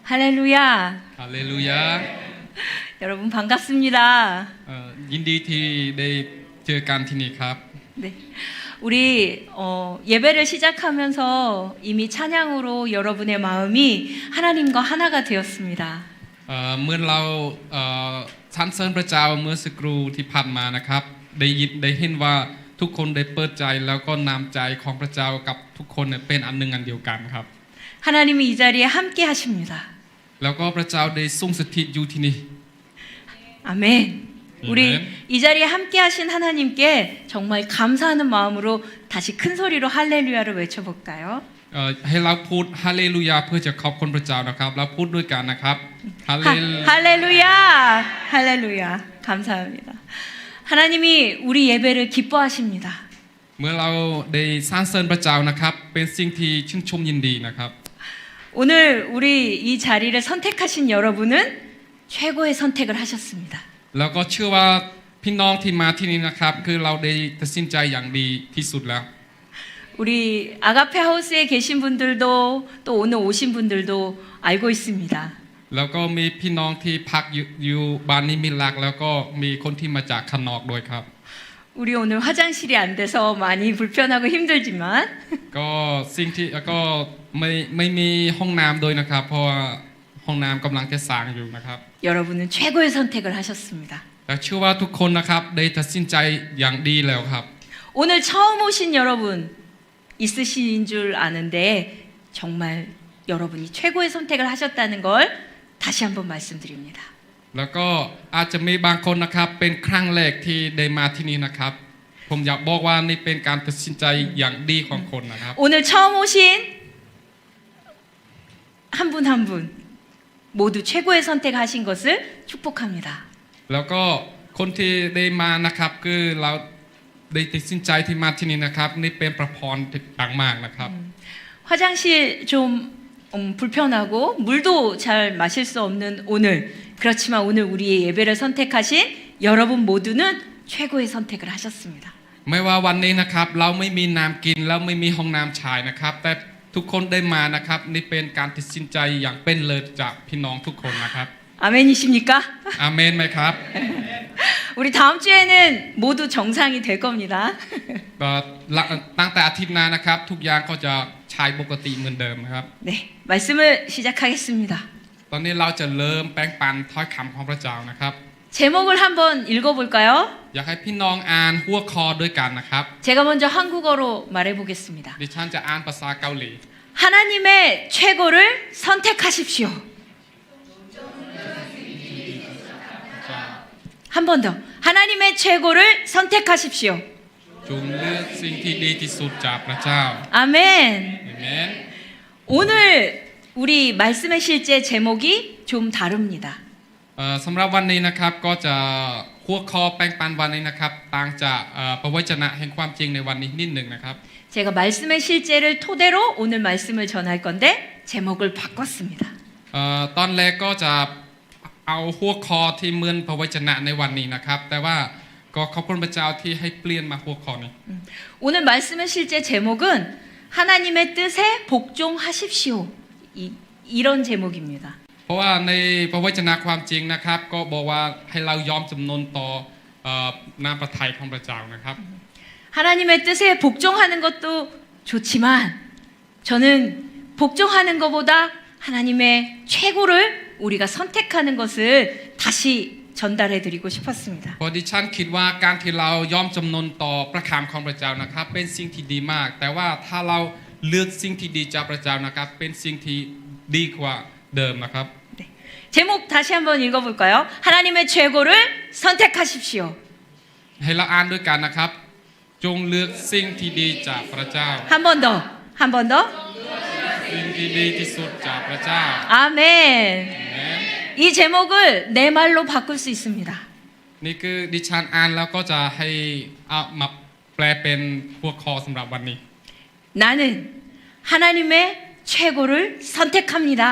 할렐루야. 할렐루야. 여러분 반갑습니다. ยินดีที่ได้เจอกันที่นี่ครับ 네. 우리 예배를 시작하면서 이미 찬양으로 여러분의 마음이 하나님과 하나가 되었습니다. เมื่อเราสรรเสริญพระเจ้าเมื่อสักครู่ที่ผ่านมานะครับได้เห็นว่าทุกคนได้เปิดใจแล้วก็นำใจของพระเจ้ากับทุกคนเป็นอันหนึ่งอันเดียวกันครับ 하나님이 이 자리에 함께 하십니다. แล้วก็พระเจ้าได้ทรงสถิตอยู่ที่นี่ 아멘. 우리 이 자리에 함께 하신 하나님께 정말 감사하는 마음으로 다시 큰 소리로 할렐루야를 외쳐볼까요? ให้เราพูดฮาเลลูยาเพื่อจะขอบคุณพระเจ้านะครับเราพูดด้วยกันนะครับฮาเล 할렐루야. 할렐루야. 감사합니다. 하나님이 우리 예배를 기뻐하십니다. เมื่อเราได้สรรเสริญพระเจ้านะครับเป็นสิ่งที่ชื่นชมยินดีนะครับ 오늘 우리 이 자리를 선택하신 여러분은 최고의 선택을 하셨습니다. แล้วก็เชื่อว่าพี่น้องที่มาที่นี่นะครับคือเราได้ตัดสินใจอย่างดีที่สุดแล้ว 우리 아가페 하우스에 계신 분들도 또 오늘 오신 분들도 알고 있습니다. แล้วก็มีพี่น้องที่พักอยู่บ้านนี้มิลักแล้วก็มีคนที่มาจากข้างนอกด้วยครับ 우리 오늘 화장실이 안 돼서 많이 불편하고 힘들지만 ก็สิ่งที่ก็ไม่มีห้องน้ำด้วยนะครับเพราะว่าห้องน้ำกำลังจะสร้างอยู่นะครับ 여러분은 최고의 선택을 하셨습니다. แต่เชื่อว่าทุกคนนะครับได้ตัดสินใจอย่างดีแล้วครับ 오늘 처음 오신 여러분 있으신 줄 아는데 정말 여러분이 최고의 선택을 하셨다는 걸 다시 한번 말씀드립니다. แล้วก็อาจจะมีบางคนนะครับเป็นครั้งแรกที่ได้มาที่นี่นะครับผมอยากบอกว่านี่เป็นการตัดสินใจอย่างดีของคนนะครับ 오늘 처음 오신 한 분 한 분 모두 최고의 선택하신 것을 축복합니다. แล้วก็คนที่ได้มานะครับคือเราได้ตัดสินใจที่มาที่นี่นะครับนี่เป็นประพรที่ต่างมากนะครับ 화장실 좀 불편하고 물도 잘 마실 수 없는 오늘 그렇지만 오늘 우리의 예배를 선택하신 여러분 모두는 최고의 선택을 하셨습니다. ไม่ว่าวันนี้นะครับเราไม่มีน้ำกินแล้วไม่มีห้องน้ำชายนะครับแต่ทุกคนได้มานะครับนี่เป็นการตัดสินใจอย่างเป็นเลิศจากพี่น้องทุกคนนะครับ 아멘이십니까? อาเมนไหมครับ 우리 다음 주에는 모두 정상이 될 겁니다. ก็ตั้งแต่อาทิตย์หน้านะครับทุกอย่างก็จะใช้ปกติเหมือนเดิมนะครับ 네, 말씀을 시작하겠습니다. ตอนนี้เราจะเริ่มแปลงปันถ้อยคำของพระเจ้านะครับ 제목을 한번 읽어볼까요? อยากให้พี่น้องอ่านหัวข้อด้วยกันนะครับ 제가 먼저 한국어로 말해보겠습니다. ดิฉันจะอ่านภาษาเกาหลี 하나님의 최고를 선택하십시오. 한 번 더. 하나님의 최고를 선택하십시오. จงเลือกสิ่งที่ดีที่สุดจากพระเจ้า 아멘. อาเมน 오늘 우리 말씀의 실제 제목이 좀 다릅니다. สำหรับวันนี้นะครับก็จะหัวข้อแปลงปันวันนี้นะครับต่างจากพระวจนะแห่งความจริงในวันนี้นิดหนึ่งนะครับ 제가 말씀의 실제를 토대로 오늘 말씀을 전할 건데 제목을 바꿨습니다. ตอนแรกก็จะเอาหัวข้อที่เหมือนพระวจนะในวันนี้นะครับแต่ว่าก็ขอบคุณพระเจ้าที่ให้เปลี่ยนมาหัวข้อนี้ 오늘 말씀의 실제 제목은 하나님의 뜻에 복종하십시오. 이런 제목입니다. เพราะว่าในพระวจนะความจริงนะครับก็บอกว่าให้เรายอมจำนนต่อน้ำพระทัยของพระเจ้านะครับ 하나님의 뜻에 복종하는 것도 좋지만 저는 복종하는 것보다 하나님의 최고를 우리가 선택하는 것을 다시 전달해 드리고 싶었습니다. พอดิฉันคิดว่าการที่เรายอมจำนนต่อพระคำของพระเจ้านะครับเป็นสิ่งที่ดีมากแต่ว่าถ้าเราเลือกสิ่งที่ดีจากพระเจ้านะครับเป็นสิ่งที่ดีกว่าเดิมนะครับ 네. 제목 다시 한번 읽어볼까요? 하나님의 최고를 선택하십시오. ให้เราอ่านด้วยกันนะครับจงเลือกสิ่งที่ดีจากพระเจ้า 한 번 더, 한 번 더. สิ่งที่ดีที่สุดจากพระเจ้า 아멘. 이 제목을 내 말로 바꿀 수 있습니다. นี่คือดิฉันอ่านแล้วก็จะให้เอามาแปลเป็นหัวข้อสำหรับวันนี้ 나는 하나님의 최고를 선택합니다.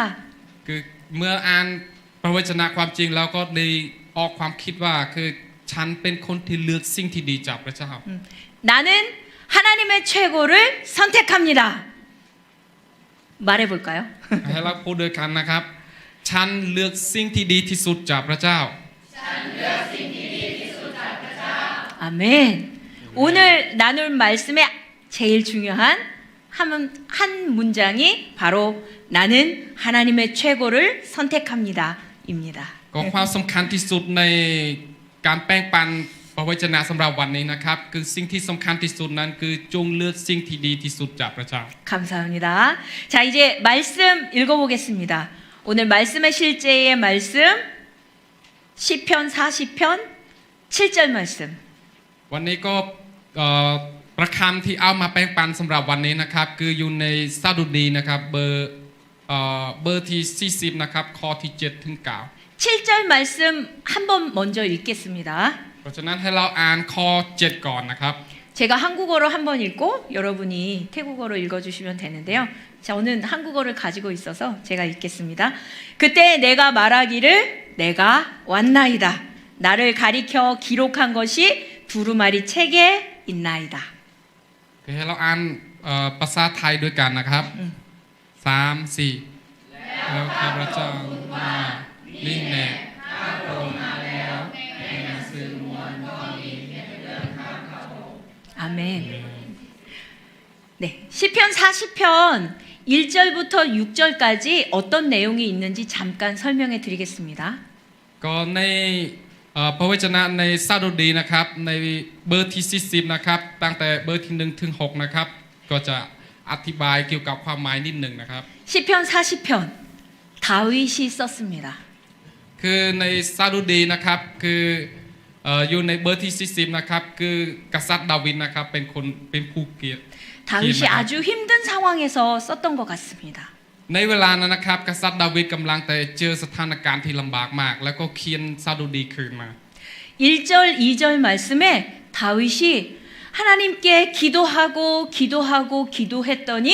คือเมื่ออ่านพระวจนะความจริงแล้วก็ได้ออกความคิดว่าคือฉันเป็นคนที่เลือกสิ่งที่ดีจากพระเจ้า 나는 하나님의 최고를 선택합니다. 말해 볼까요? ให้เราพูดด้วยกันนะครับฉันเลือกสิ่งที่ดีที่สุดจากพระเจ้า 아멘. 오늘 나눌 말씀의 제일 중요한 한 문장이 바로 나는 하나님의 최고를 선택합니다입니다. ก็ความสำคัญที่สุดในการแป้งปันพระวจนะสำหรับวันนี้นะครับคือสิ่งที่สำคัญที่สุดนั้นคือจงเลือกสิ่งที่ดีที่สุดจากพระเจ้า 감사합니다. 자, 이제 말씀 읽어보겠습니다. 오늘 말씀의 실제의 말씀 시편 40편 7절 말씀. วันนี้ก็ประคำที่เอามาแป้งปันสำหรับวันนี้นะครับคืออยู่ในซาดุดีนะครับเบอร์ที่40นะครับข้อที่7ถึง9 7절 말씀 한번 먼저 읽겠습니다. เพราะฉะนั้นให้เราอ่านข้อ7ก่อนนะครับ 제가 한국어로 한번 읽고 여러분이 태국어로 읽어주시면 되는데요. 자, 오늘 한국어를 가지고 있어서 제가 읽겠습니다. 그때 내가 말하기를 내가 왔나이다. 나를 가리켜 기록한 것이 두루마리 책에 있나이다. คือให้เราอ่านภาษาไทยด้วยกันนะครับ3 4แล้วข้าพเจ้ามานี่แน่ข้าพระองค์มาแล้วในหนังสือมวลก็มี 아멘. 네, 시편 40편 1절부터 6절까지 어떤 내용이 있는지 잠깐 설명해 드리겠습니다. ก็ในพระวจนะในซาดุดีนะครับในเบอร์ที่40นะครับตั้งแต่เบอร์ที่1ถึง6นะครับก็จะอธิบายเกี่ยวกับความหมายนิดหนึ่งนะครับ 시편 40편 다윗이 썼습니다. คือในซาดุดีนะครับคืออยู่ในเบอร์ที่40นะครับคือกษัตริย์ดาวิดนะครับเป็นผู้เกียรติ 다윗이 아주 힘든 상황에서 썼던 것 같습니다. ในเวลานั้นนะครับกษัตริย์ดาวิดกำลังแต่เจอสถานการณ์ที่ลำบากมากแล้วก็เขียนซาดุดีคืนมา 1절, 2절 말씀에 다윗이 하나님께 기도하고 기도했더니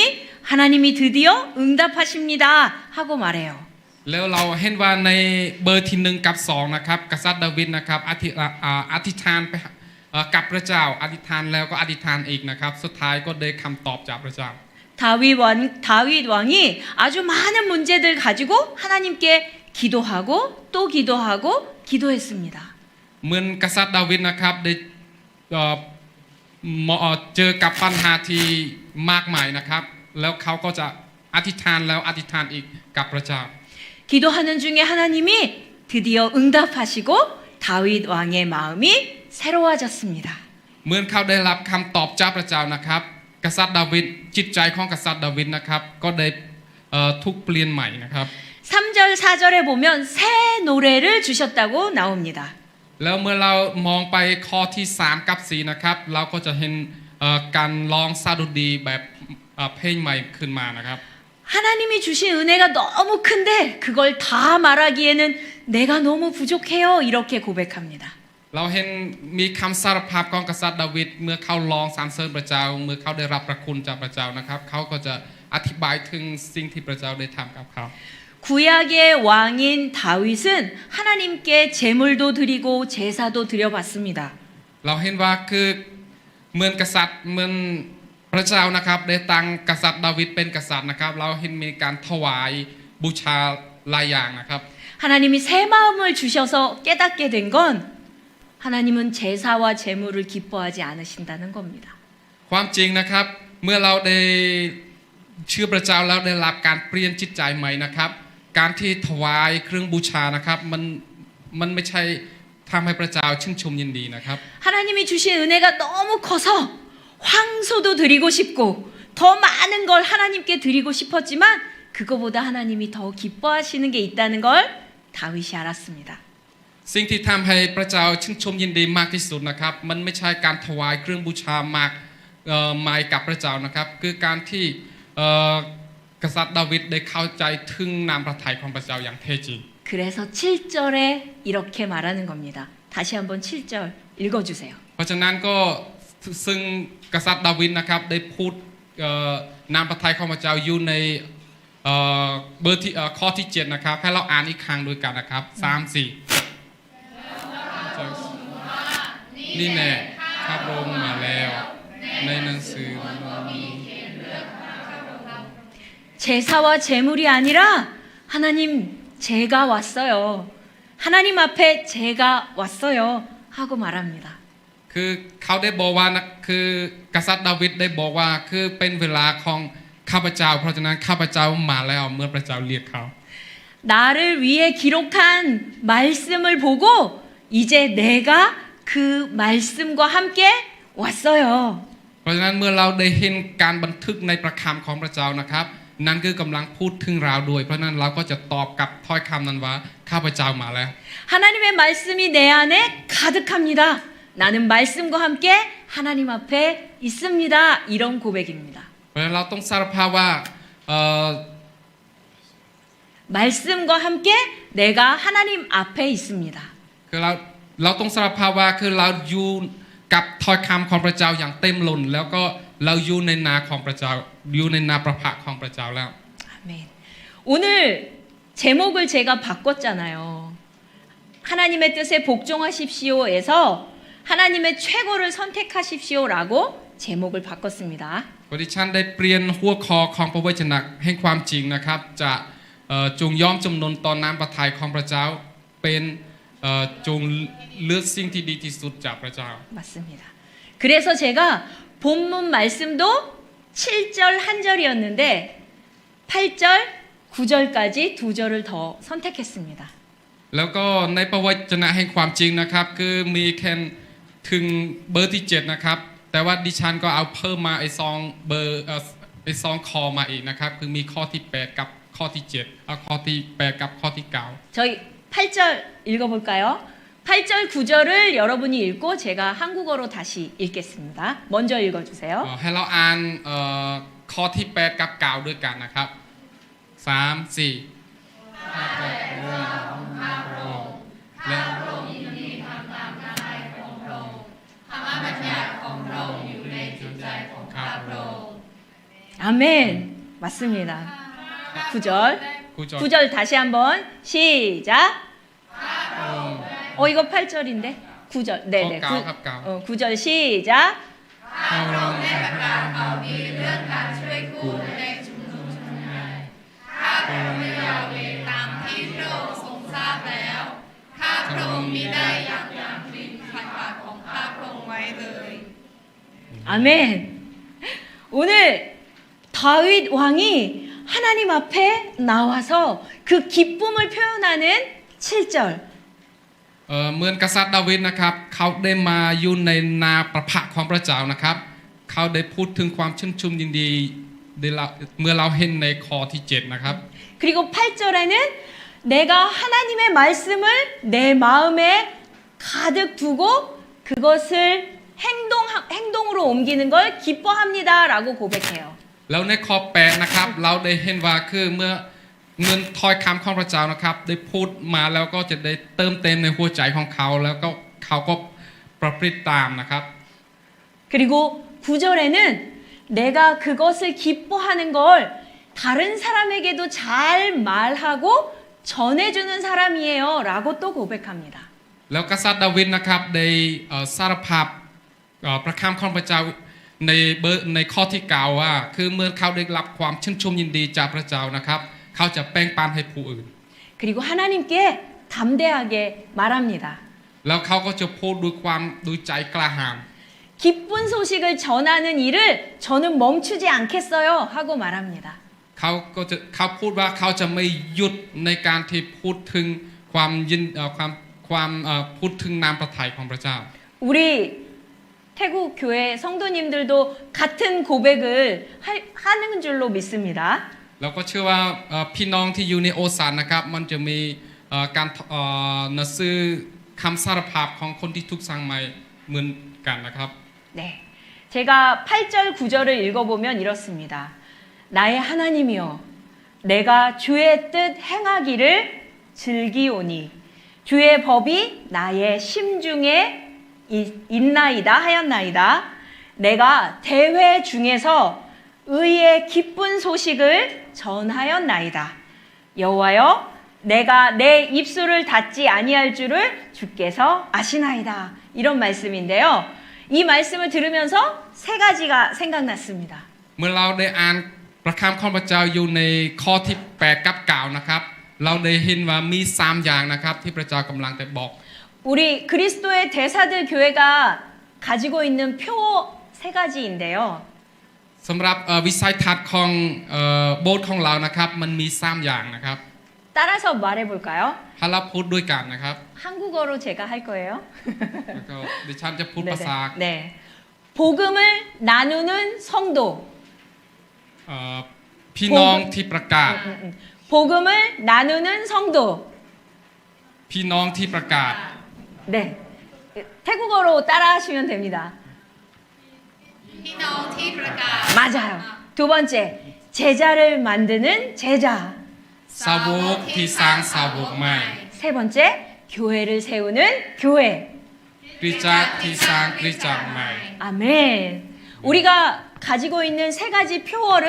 하나님이 드디어 응답하십니다 하고 말해요. แล้วเราเห็นว่าในเบอร์ที่1กับ2นะครับกษัตริย์ดาวิดนะครับอธิษฐานไปกับพระเจ้าอธิษฐานแล้วก็อธิษฐานอีกนะครับสุดท้ายก็ได้คำตอบจากพระเจ้า 다윗 왕이 아주 많은 문제들 가지고 하나님께 기도하고 또 기도하고 기도했습니다. เหมือนกษัตริย์ดาวิดนะครับได้เจอกับปัญหาที่มากมายนะครับแล้วเขาก็จะอธิษฐานแล้วอธิษฐานอีกกับพระเจ้า 기도하는 중에 하나님이 드디어 응답하시고 다윗 왕의 마음이 새로워졌습니다. เหมือนเขาได้รับคำตอบจากพระเจ้านะครับกษัตริย์ดาวิดจิตใจของกษัตริย์ดาวิดนะครับก็ได้ทุกเปลี่ยนใหม่นะครับ 3절 4절에 보면 새 노래를 주셨다고 나옵니다. แล้วเมื่อเรามองไปข้อที่3กับ4นะครับเราก็จะเห็นการร้องซาดุดีแบบเพลงใหม่ขึ้นมานะครับ 하나님이 주신 은혜가 너무 큰데 그걸 다 말하기에는 내가 너무 부족해요. 이렇게 고백합니다. เราเห็นมีคำสารภาพของกษัตริย์ดาวิดเมื่อเขาร้องสรรเสริญพระเจ้าเมื่อเขาได้รับพระคุณจากพระเจ้านะครับเขาก็จะอธิบายถึงสิ่งที่พระเจ้าได้ทำกับเขา 구약의 왕인 다윗은 하나님께 제물도 드리고 제사도 드려봤습니다. เราเห็นว่าคือเหมือนกษัตริย์เหมือนพระเจ้านะครับได้ตั้งกษัตริย์ดาวิดเป็นกษัตริย์นะครับเราเห็นมีการถวายบูชาหลายอย่างนะครับ 하나님이 새 마음을 주셔서 깨닫게 된 건 하나님은 제사와 제물을 기뻐하지 않으신다는 겁니다. ความจริงนะครับเมื่อเราได้เชื่อพระเจ้าแล้วได้รับการเปลี่ยนจิตใจใหม่นะครับการที่ถวายเครื่องบูชานะครับมันไม่ใช่ทำให้พระเจ้าชื่นชมยินดีนะครับ 하나님이 주신 은혜가 너무 커서 황소도 드리고 싶고 더 많은 걸 하나님께 드리고 싶었지만 그거보다 하나님이 더 기뻐하시는 게 있다는 걸 다윗이 알았습니다. สิ่งที่ทำให้พระเจ้าชื่นชมยินดีมากที่สุดนะครับมันไม่ใช่การถวายเครื่องบูชามากมายกับพระเจ้านะครับคือการที่กษัตริย์ดาวิดได้เข้าใจถึงนามพระทัยของพระเจ้าอย่างแท้จริง 그래서 7절에 이렇게 말하는 겁니다. 다시 한번 7절 읽어주세요. เพราะฉะนั้นก็ซึ่งกษัตริย์ดาวิดนะครับได้พูดนามพระทัยของพระเจ้าอยู่ในเบอร์ที่ข้อที่7นะครับให้เราอ่านอีกครั้งด้วยกันนะครับ3 4นี่แน่ข้าพระองค์มาแล้วใน ในหนังสือ 제사와 제물이 아니라 하나님 제가 왔어요. 하나님 앞에 제가 왔어요. 하고 말합니다. คือเขาได้บอกว่านะคือกษัตริย์ดาวิดได้บอกว่าคือเป็นเวลาของข้าพเจ้าเพราะฉะนั้นข้าพเจ้ามาแล้วเมื่อพระเจ้าเรียกเขา 나를 위해 기록한 말씀을 보고 이제 내가 그 말씀과 함께 왔어요. เพราะฉะนั้นเมื่อเราได้เห็นการบันทึกในพระคำของพระเจ้านะครับนั่นคือกำลังพูดถึงเราด้วยเพราะฉะนั้นเราก็จะตอบกับถ้อยคำนั้นว่าข้าพเจ้ามาแล้ว 하나님의 말씀이 내 안에 가득합니다. 나는 말씀과 함께 하나님 앞에 있습니다. 이런 고백입니다. เพราะฉะนั้นเราต้องสารภาพว่า 말씀과 함께 내가 하나님 앞에 있습니다. คือเราต้องสารภาพว่าคือเราอยู่กับถ้อยคำของพระเจ้าอย่างเต็มล้นแล้วก็เราอยู่ในนาของพระเจ้าอยู่ในนาประภะของพระเจ้าแล้ว 아멘. 오늘 제목을 제가 바꿨잖아요. 하나님의 뜻에 복종하십시오에서 하나님의 최고를 선택하십시오라고 제목을 바꿨습니다. วันนี้ฉันได้เปลี่ยนหัวข้อของพระวจนะแห่งความจริงนะครับจะจงยอมจำนนต่อน้ำพระทัยของพระเจ้าเป็นจงเลือกสิ่งที่ดีที่สุดจากพระเจ้า 맞습니다. 그래서 제가 본문 말씀도 7절 한 절이었는데 8절, 9절까지 두 절을 더 선택했습니다. แล้วก็ในพระวจนะแห่งความจริงนะครับคือมีแค่ถึงเบอร์ที่7นะครับแต่ว่าดิฉันก็เอาเพิ่มมาไอ้ซองเบอร์ไอ้ซองคอมาอีกนะครับคือมีข้อที่8กับข้อที่7ข้อที่8กับข้อที่9 저희 8절 읽어볼까요? 8절, 9절을 여러분이 읽고 제가 한국어로 다시 읽겠습니다. 먼저 읽어주세요. ให้เราอ่านข้อที่8กับ9ด้วยกันนะครับ3 4และ 아멘. 맞습니다. 9절. 9절 9절 다시 한번 시작. 이거 8절인데 9절. 네네. 9ครับ9 9절 시작. ข้าพระองค์ ข้าพระองค์ยาเวห์ตามที่พระองค์ทรงทราบแล้ว ข้าพระองค์มิได้ยับยั้งลิ้นขัดปากของข้าพระองค์ไว้เลย 아멘. 오늘 다윗 왕이 하나님 앞에 나와서 그 기쁨을 표현하는 7절. เหมือนกษัตริย์ดาวิดนะครับเขาได้มาอยู่ในนาประภะของพระเจ้านะครับเขาได้พูดถึงความชื่นชมยินดีเมื่อเราเห็นในข้อที่7นะครับ 그리고 8절에는 내가 하나님의 말씀을 내 마음에 가득 두고 그것을 행동으로 옮기는 걸 기뻐합니다라고 고백해요. แล้วในข้อ8นะครับเราได้เห็นว่าคือเมื่อเงินถ้อยคำของพระเจ้านะครับได้พูดมาแล้วก็จะได้เติมเต็มในหัวใจของเขาแล้วก็เขาก็ประพฤติตามนะครับ 그리고 9절에는 내가 그것을 기뻐하는 걸 다른 사람에게도 잘 말하고 전해주는 사람이에요 라고 또 고백합니다. แล้วกษัตริย์ดาวิดนะครับได้สารภาพพระคำของพระเจ้าในข้อที่กล่าวว่าคือเมื่อเขาได้รับความชื่นชมยินดีจากพระเจ้านะครับเขาจะแบ่งปันให้ผู้อื่น 그리고 하나님께 담대하게 말합니다. แล้วเขาก็จะพูดด้วยใจกล้าหาญ 기쁜 소식을 전하는 일을 저는 멈추지 않겠어요 하고 말합니다. เขาพูดว่าเขาจะไม่หยุดในการที่พูดถึงความพูดถึงนามพระทัยของพระเจ้า 우리 태국 교회 성도님들도 같은 고백을 하는 줄로 믿습니다. แล้วก็เชื่อว่าพี่น้องที่อยู่ในโอสานนะครับมันจะมีการหนังสือคำสารภาพของคนที่ถูกสร้างใหม่เหมือนกันนะครับ 네, 제가 8절 9절을 읽어보면 이렇습니다. 나의 하나님이여 내가 주의 뜻 행하기를 즐기오니 주의 법이 나의 심중에 있나이다 하였나이다. 내가 대회 중에서 의의 기쁜 소식을 전하였나이다. 여호와여 내가 내 입술을 닫지 아니할 줄을 주께서 아시나이다. 이런 말씀인데요. 이 말씀을 들으면서 세 가지가 생각났습니다. เมื่อเราได้อ่านพระคำของพระเจ้าอยู่ในข้อที่8กับ9นะครับเราได้เห็นว่ามี3อย่างนะครับที่พระเจ้ากำลังแต่บอก 우리 그리스도의 대사들 교회가 가지고 있는 표 세 가지인데요. สำหรับวิสัยทัศน์ของโบสถ์ของเรานะครับมันมี3อย่างนะครับ 따라서 말해볼까요? ถ้าเราพูดด้วยกันนะครับ 한국어로 제가 할 거예요. แล้วก็ดิฉันจะพูดภาษา 네. 복음을 나누는 성도. พี่น้องที่ประกาศ 복음을 나누는 성도. พี่น้องที่ประกาศ 네. 태국어로 따라하시면 됩니다. พี่น้องที่ประกาศ 맞아요. 두 번째, 제자를 만드는 제자. สาวกที่สร้างสาวกใหม่ 세 번째, 교회를 세우는 교회. คริสตจักรที่สร้างคริสตจักรใหม่ 아멘. 우리가 가지고 있는 세 가지 표어를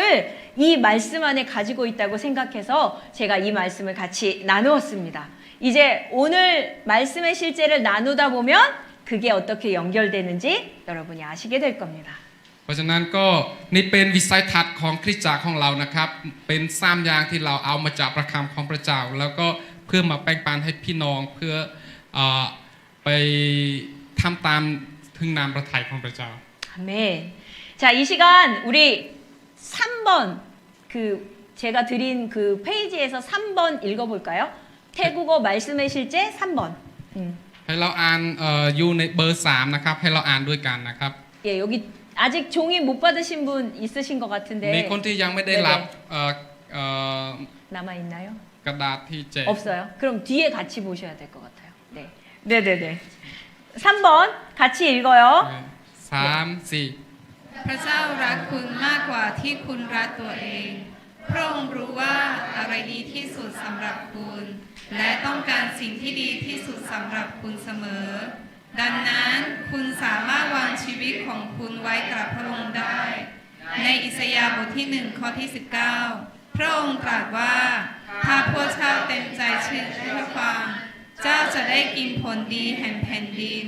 이 말씀 안에 가지고 있다고 생각해서 제가 이 말씀을 같이 나누었습니다. 이제 오늘 말씀의 실제를 나누다 보면 그게 어떻게 연결되는지 여러분이 아시게 될 겁니다. เพราะฉะนั้นก็นี่เป็นวิสัยทัศน์ของคริสตจักรของเรานะครับเป็น3อย่างที่เราเอามาจากพระคำของพระเจ้าแล้วก็เพื่อมาแบ่งปันให้พี่น้องเพื่อไปทำตามถึงนามพระทัยของพระเจ้า 아멘. 자, 이 시간 우리 3번 그 제가 드린 그 페이지에서 3번 읽어볼까요? 태국어 말씀의 실제 3번. ให้เราอ่านอยู่ในเบอร์3นะครับให้เราอ่านด้วยกันนะครับ 예, 여기 아직 종이 못 받으신 분 있으신 것 มี 같은데 คนที่ยังไม่ได้รับ남아 있나요? กระดาษที่แจก 없어요. 그럼 뒤에 같이 보셔야 될 것 같아요. 네, 네, 네, 네. 3번 같이 읽어요. 3-4 พระเจ้ารักคุณมากกว่าที่คุณรักตัวเอง พระองค์รู้ว่าอะไรดีที่สุดสำหรับคุณ และต้องการสิ่งที่ดีที่สุดสำหรับคุณเสมอ ดังนั้นคุณสามารถวางชีวิตของคุณไว้กับพระองค์ได้ ในอิสยาห์บทที่1ข้อที่19พระองค์ตรัสว่าถ้าพวกเจ้าเต็มใจเชื่อฟังเจ้าจะได้กินผลดีแห่งแผ่นดิน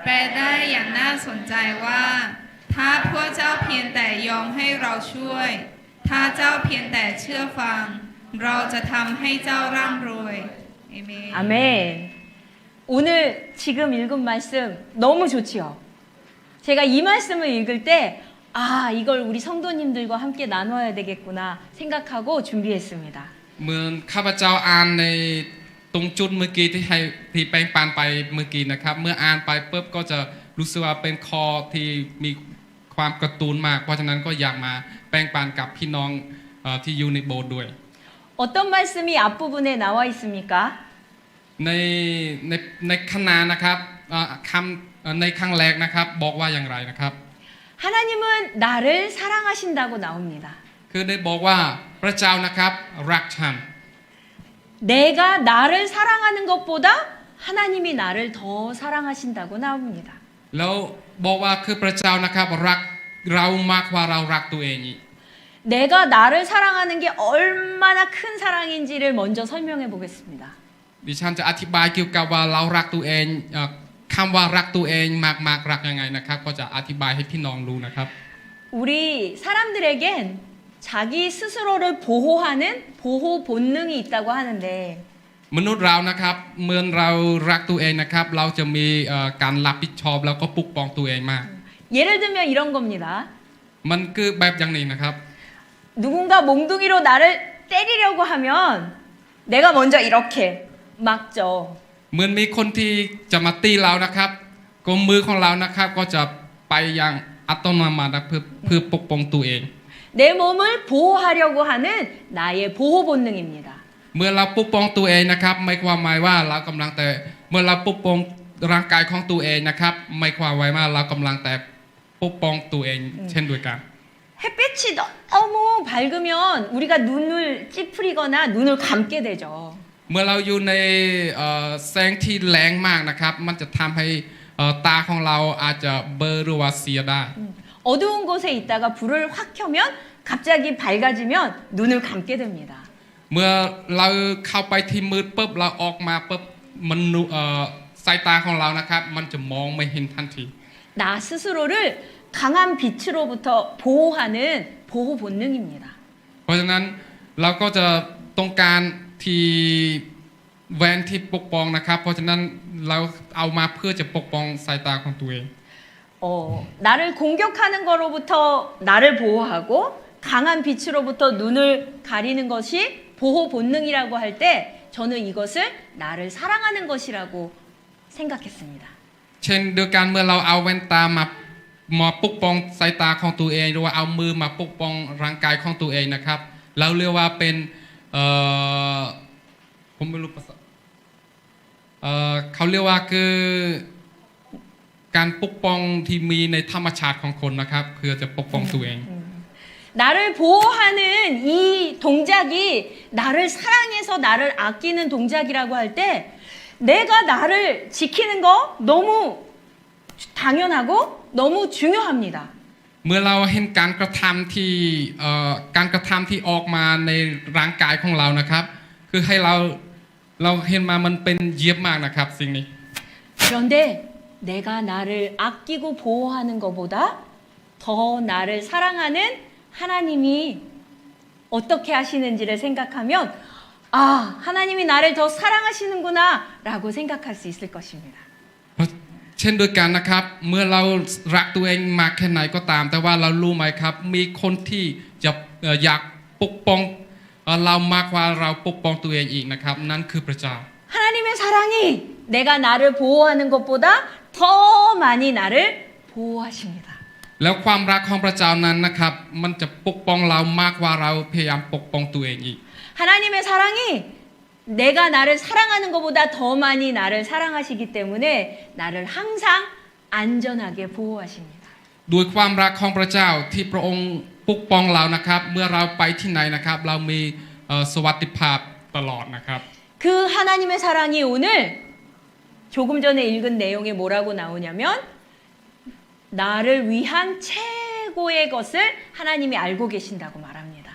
แปลได้อย่างน่าสนใจว่า ถ้าพวกเจ้าเพียงแต่ยอมให้เราช่วย ถ้าเจ้าเพียงแต่เชื่อฟัง เราจะทำให้เจ้าร่ำรวยเอเมน 아멘. 오늘 지금 읽은 말씀 너무 좋지요. 제가 이 말씀을 읽을 때 아, 이걸 우리 성도님들과 함께 나눠야 되겠구나 생각하고 준비했습니다. เหมือนข้าพเจ้าอ่านในตรงจุดเมื่อกี้ที่ให้ที่แปลงปานไปเมื่อกี้นะครับเมื่ออ่านไปปุ๊บก็จะรู้สึกว่าเป็นคอที่มีความกระตุ้นมากเพราะฉะนั้นก็อยากมาแปลงปานกับพี่น้องที่อยู่ในโบสถ์ด้วย 어떤 말씀이 앞부분에 나와 있습니까? ในข้างหน้านะครับคำในข้างแรกนะครับบอกว่าอย่างไรนะครับ 하나님은 나를 사랑하신다고 나옵니다. คือได้บอกว่าพระเจ้านะครับรักฉัน 내가 나를 사랑하는 것보다 하나님이 나를 더 사랑하신다고 나옵니다. แล้วบอกว่าคือพระเจ้านะครับรักเรามากกว่าเรารักตัวเองอีก 내가 나를 사랑하는 게 얼마나 큰 사랑인지를 먼저 설명해 보겠습니다. ดิฉันจะอธิบายเกี่ยวกับว่าเรารักตัวเองคำว่ารักตัวเองมากรักยังไงนะครับก็จะอธิบายให้พี่น้องรู้นะครับ 우리 사람들에겐 자기 스스로를 보호하는 보호 본능이 있다고 하는데 มนุษย์เรานะครับเมื่อเรารักตัวเองนะครับเราจะมีการรับผิดชอบแล้วก็ปกป้องตัวเองมาก 예를 들면 이런 겁니다. มันคือแบบอย่างนี้นะครับ 누군가 몽둥이로 나를 때리려고 하면 내가 먼저 이렇게 막죠. เหมือนมีคนที่จะมาตีเรานะครับก็มือของเรานะครับก็จะไปอย่างอัตโนมัติเพื่อปกป้องตัวเอง 내 몸을 보호하려고 하는 나의 보호 본능입니다. เมื่อเราปกป้องตัวเองนะครับไม่ความหมายว่าเรากำลังแต่เมื่อเราปกป้องร่างกายของตัวเองนะครับไม่ความหมายว่าเรากำลังแต่ปกป้องตัวเองเช่นเดียวกัน 햇빛이 너무 밝으면 우리가 눈을 찌푸리거나 눈을 감게 되죠. เมื่อเราอยู่ในแสงที่แรงมากนะครับมันจะทำให้ตาของเราอาจจะเบลอหรือว่าเสียได้ 어두운 곳에 있다가 불을 확 켜면 갑자기 밝아지면 눈을 감게 됩니다. เมื่อเราเข้าไปที่มืดปุ๊บเราออกมาปุ๊บมัน สายตาของเรานะครับมันจะมองไม่เห็นทันที 나 스스로를 강한 빛으로부터 보호하는 보호 본능입니다. เพราะฉะนั้นเราก็จะต้องการที่แวนที่ปกป้องนะครับเพราะฉะนั้นเราเอามาเพื่อจะปกป้องสายตาของตัวเอง 나를 공격하는 거로부터 나를 보호하고 강한 빛으로부터 눈을 가리는 것이 보호 본능이라고 할 때 저는 이것을 나를 사랑하는 것이라고 생각했습니다. เช่นเดียวกันเมื่อเราเอาแว่นตามาปกป้องสายตาของตัวเองหรือว่าเอามือมาปกป้องร่างกายของตัวเองนะครับเราเรียกว่าเป็นผมไม่รู้ภาษาเขาเรียกว่าคือการปกป้องที่มีในธรรมชาติของคนนะครับคือจะปกป้องตัวเอง 나를 보호하는 이 동작이 나를 사랑해서 나를 아끼는 동작이라고 할 때 내가 나를 지키는 거 너무 당연하고 너무 중요합니다. เมื่อเราเห็นการกระทำที่ออกมาในร่างกายของเรานะครับคือให้เราเห็นมามันเป็นเยี่ยมมากนะครับสิ่งนี้ 그런데 내가 나를 아끼고 보호하는 것보다 더 나를 사랑하는 하나님이 어떻게 하시는지를 생각하면 아, 하나님이 나를 더 사랑하시는구나 라고 생각할 수 있을 것입니다. เช่นเดียวกันนะครับเมื่อเรารักตัวเองมากแค่ไหนก็ตามแต่ว่าเรารู้ไหมครับมีคนที่จะอยากปกป้องเรามากกว่าเราปกป้องตัวเองอีกนะครับนั่นคือพระเจ้า 하나님의 사랑이 내가 나를 보호하는 것보다 더 많이 나를 보호하십니다. แล้วความรักของพระเจ้านั้นนะครับมันจะปกป้องเรามากกว่าเราพยายามปกป้องตัวเองอีก 하나님의 사랑이 내가 나를 사랑하는 것보다 더 많이 나를 사랑하시기 때문에 나를 항상 안전하게 보호하십니다. ด้วยความรักของพระเจ้าที่พระองค์ปกป้องเรานะครับเมื่อเราไปที่ไหนนะครับเรามีสวัสดิภาพตลอดนะครับ 그 하나님의 사랑이 오늘 조금 전에 읽은 내용에 뭐라고 나오냐면 나를 위한 최고의 것을 하나님이 알고 계신다고 말합니다.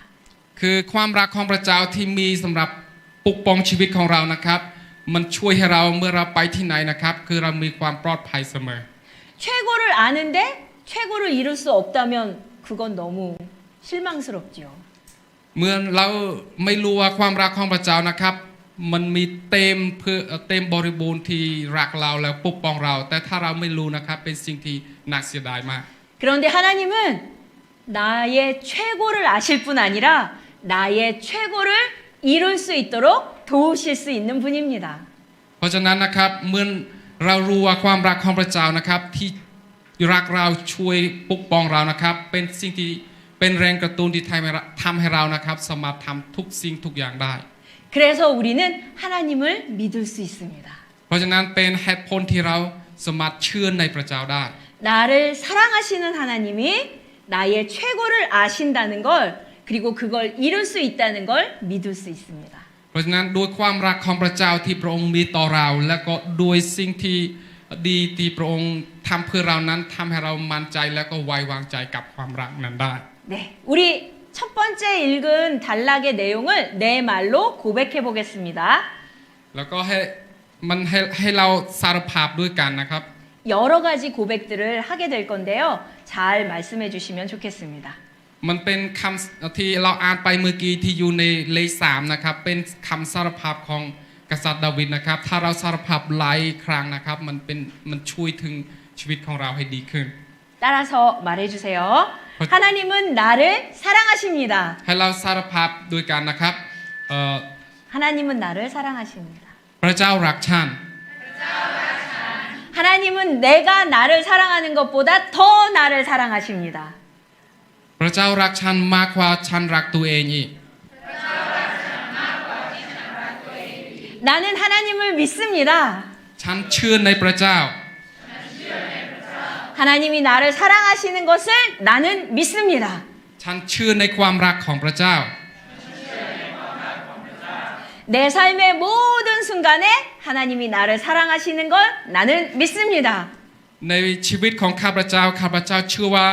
คือความรักของพระเจ้าที่มีสำหรับปกป้องชีวิตของเรานะครับมันช่วยให้เราเมื่อเราไปที่ไหนนะครับคือเรามีความปลอดภัยเสมอ 최고를 아는데 최고를 이룰 수 없다면 그건 너무 실망스럽지요. เมื่อเราไม่รู้ว่าความรักของพระเจ้านะครับมันมีเต็มบริบูรณ์ที่รักเราแล้วปกป้องเราแต่ถ้าเราไม่รู้นะครับเป็นสิ่งที่น่าเสียดายมาก 그런데 하나님은 나의 최고를 아실 뿐 아니라 나의 최고를 이룰 수 있도록 도우실 수 있는 분입니다. เพราะฉะนั้นนะครับเมื่อเรารู้ว่าความรักของพระเจ้านะครับที่รักเราช่วยปกป้องเรานะครับเป็นสิ่งที่เป็นแรงกระตุ้นที่ทำให้เรานะครับสามารถทำทุกสิ่งทุกอย่างได้ 그래서 우리는 하나님을 믿을 수 있습니다. เพราะฉะนั้นเป็นเหตุผลที่เราสามารถเชื่อในพระเจ้าได้ 나를 사랑하시는 하나님이 나의 최고를 아신다는 걸 그리고 그걸 이룰 수 있다는 걸 믿을 수 있습니다. เพราะฉะนั้นด้วยความรักของพระเจ้าที่พระองค์มีต่อเราและก็ด้วยสิ่งที่ดีที่พระองค์ทำเพื่อเรานั้นทำให้เรามั่นใจและก็ไว้วางใจกับความรักนั้นได้ 네, 우리 첫 번째 읽은 단락의 내용을 내 말로 고백해 보겠습니다. แล้วก็ให้เราสารภาพด้วยกันนะครับ 여러 가지 고백들을 하게 될 건데요. 잘 말씀해 주시면 좋겠습니다. มันเป็นคำที่เราอ่านไปเมื่อกี้ที่อยู่ในเลข3นะครับเป็นคำสารภาพของกษัตริย์ดาวิดนะครับถ้าเราสารภาพหลายครั้งนะครับมันช่วยถึงชีวิตของเราให้ดีขึ้น 따라서 말해 주세요. 하나님은 나를 사랑하십니다. ให้เราสารภาพด้วยกันนะครับ 하나님은 나를 사랑하십니다. พระเจ้ารักฉัน 하나님은 내가 나를 사랑하는 것보다 더 나를 사랑하십니다. พระเจ้ารักฉันมากกว่าฉันรักตัวเองอีก 나는 하나님을 믿습니다. ฉันเชื่อในพระเจ้า 하나님이 나를 사랑하시는 것을 나는 믿습니다. ฉันเชื่อในความรักของพระเจ้า 내 삶의 모든 순간에 하나님이 나를 사랑하시는 걸 나는 믿습니다. ในชีวิตของข้าพเจ้าเชื่อว่า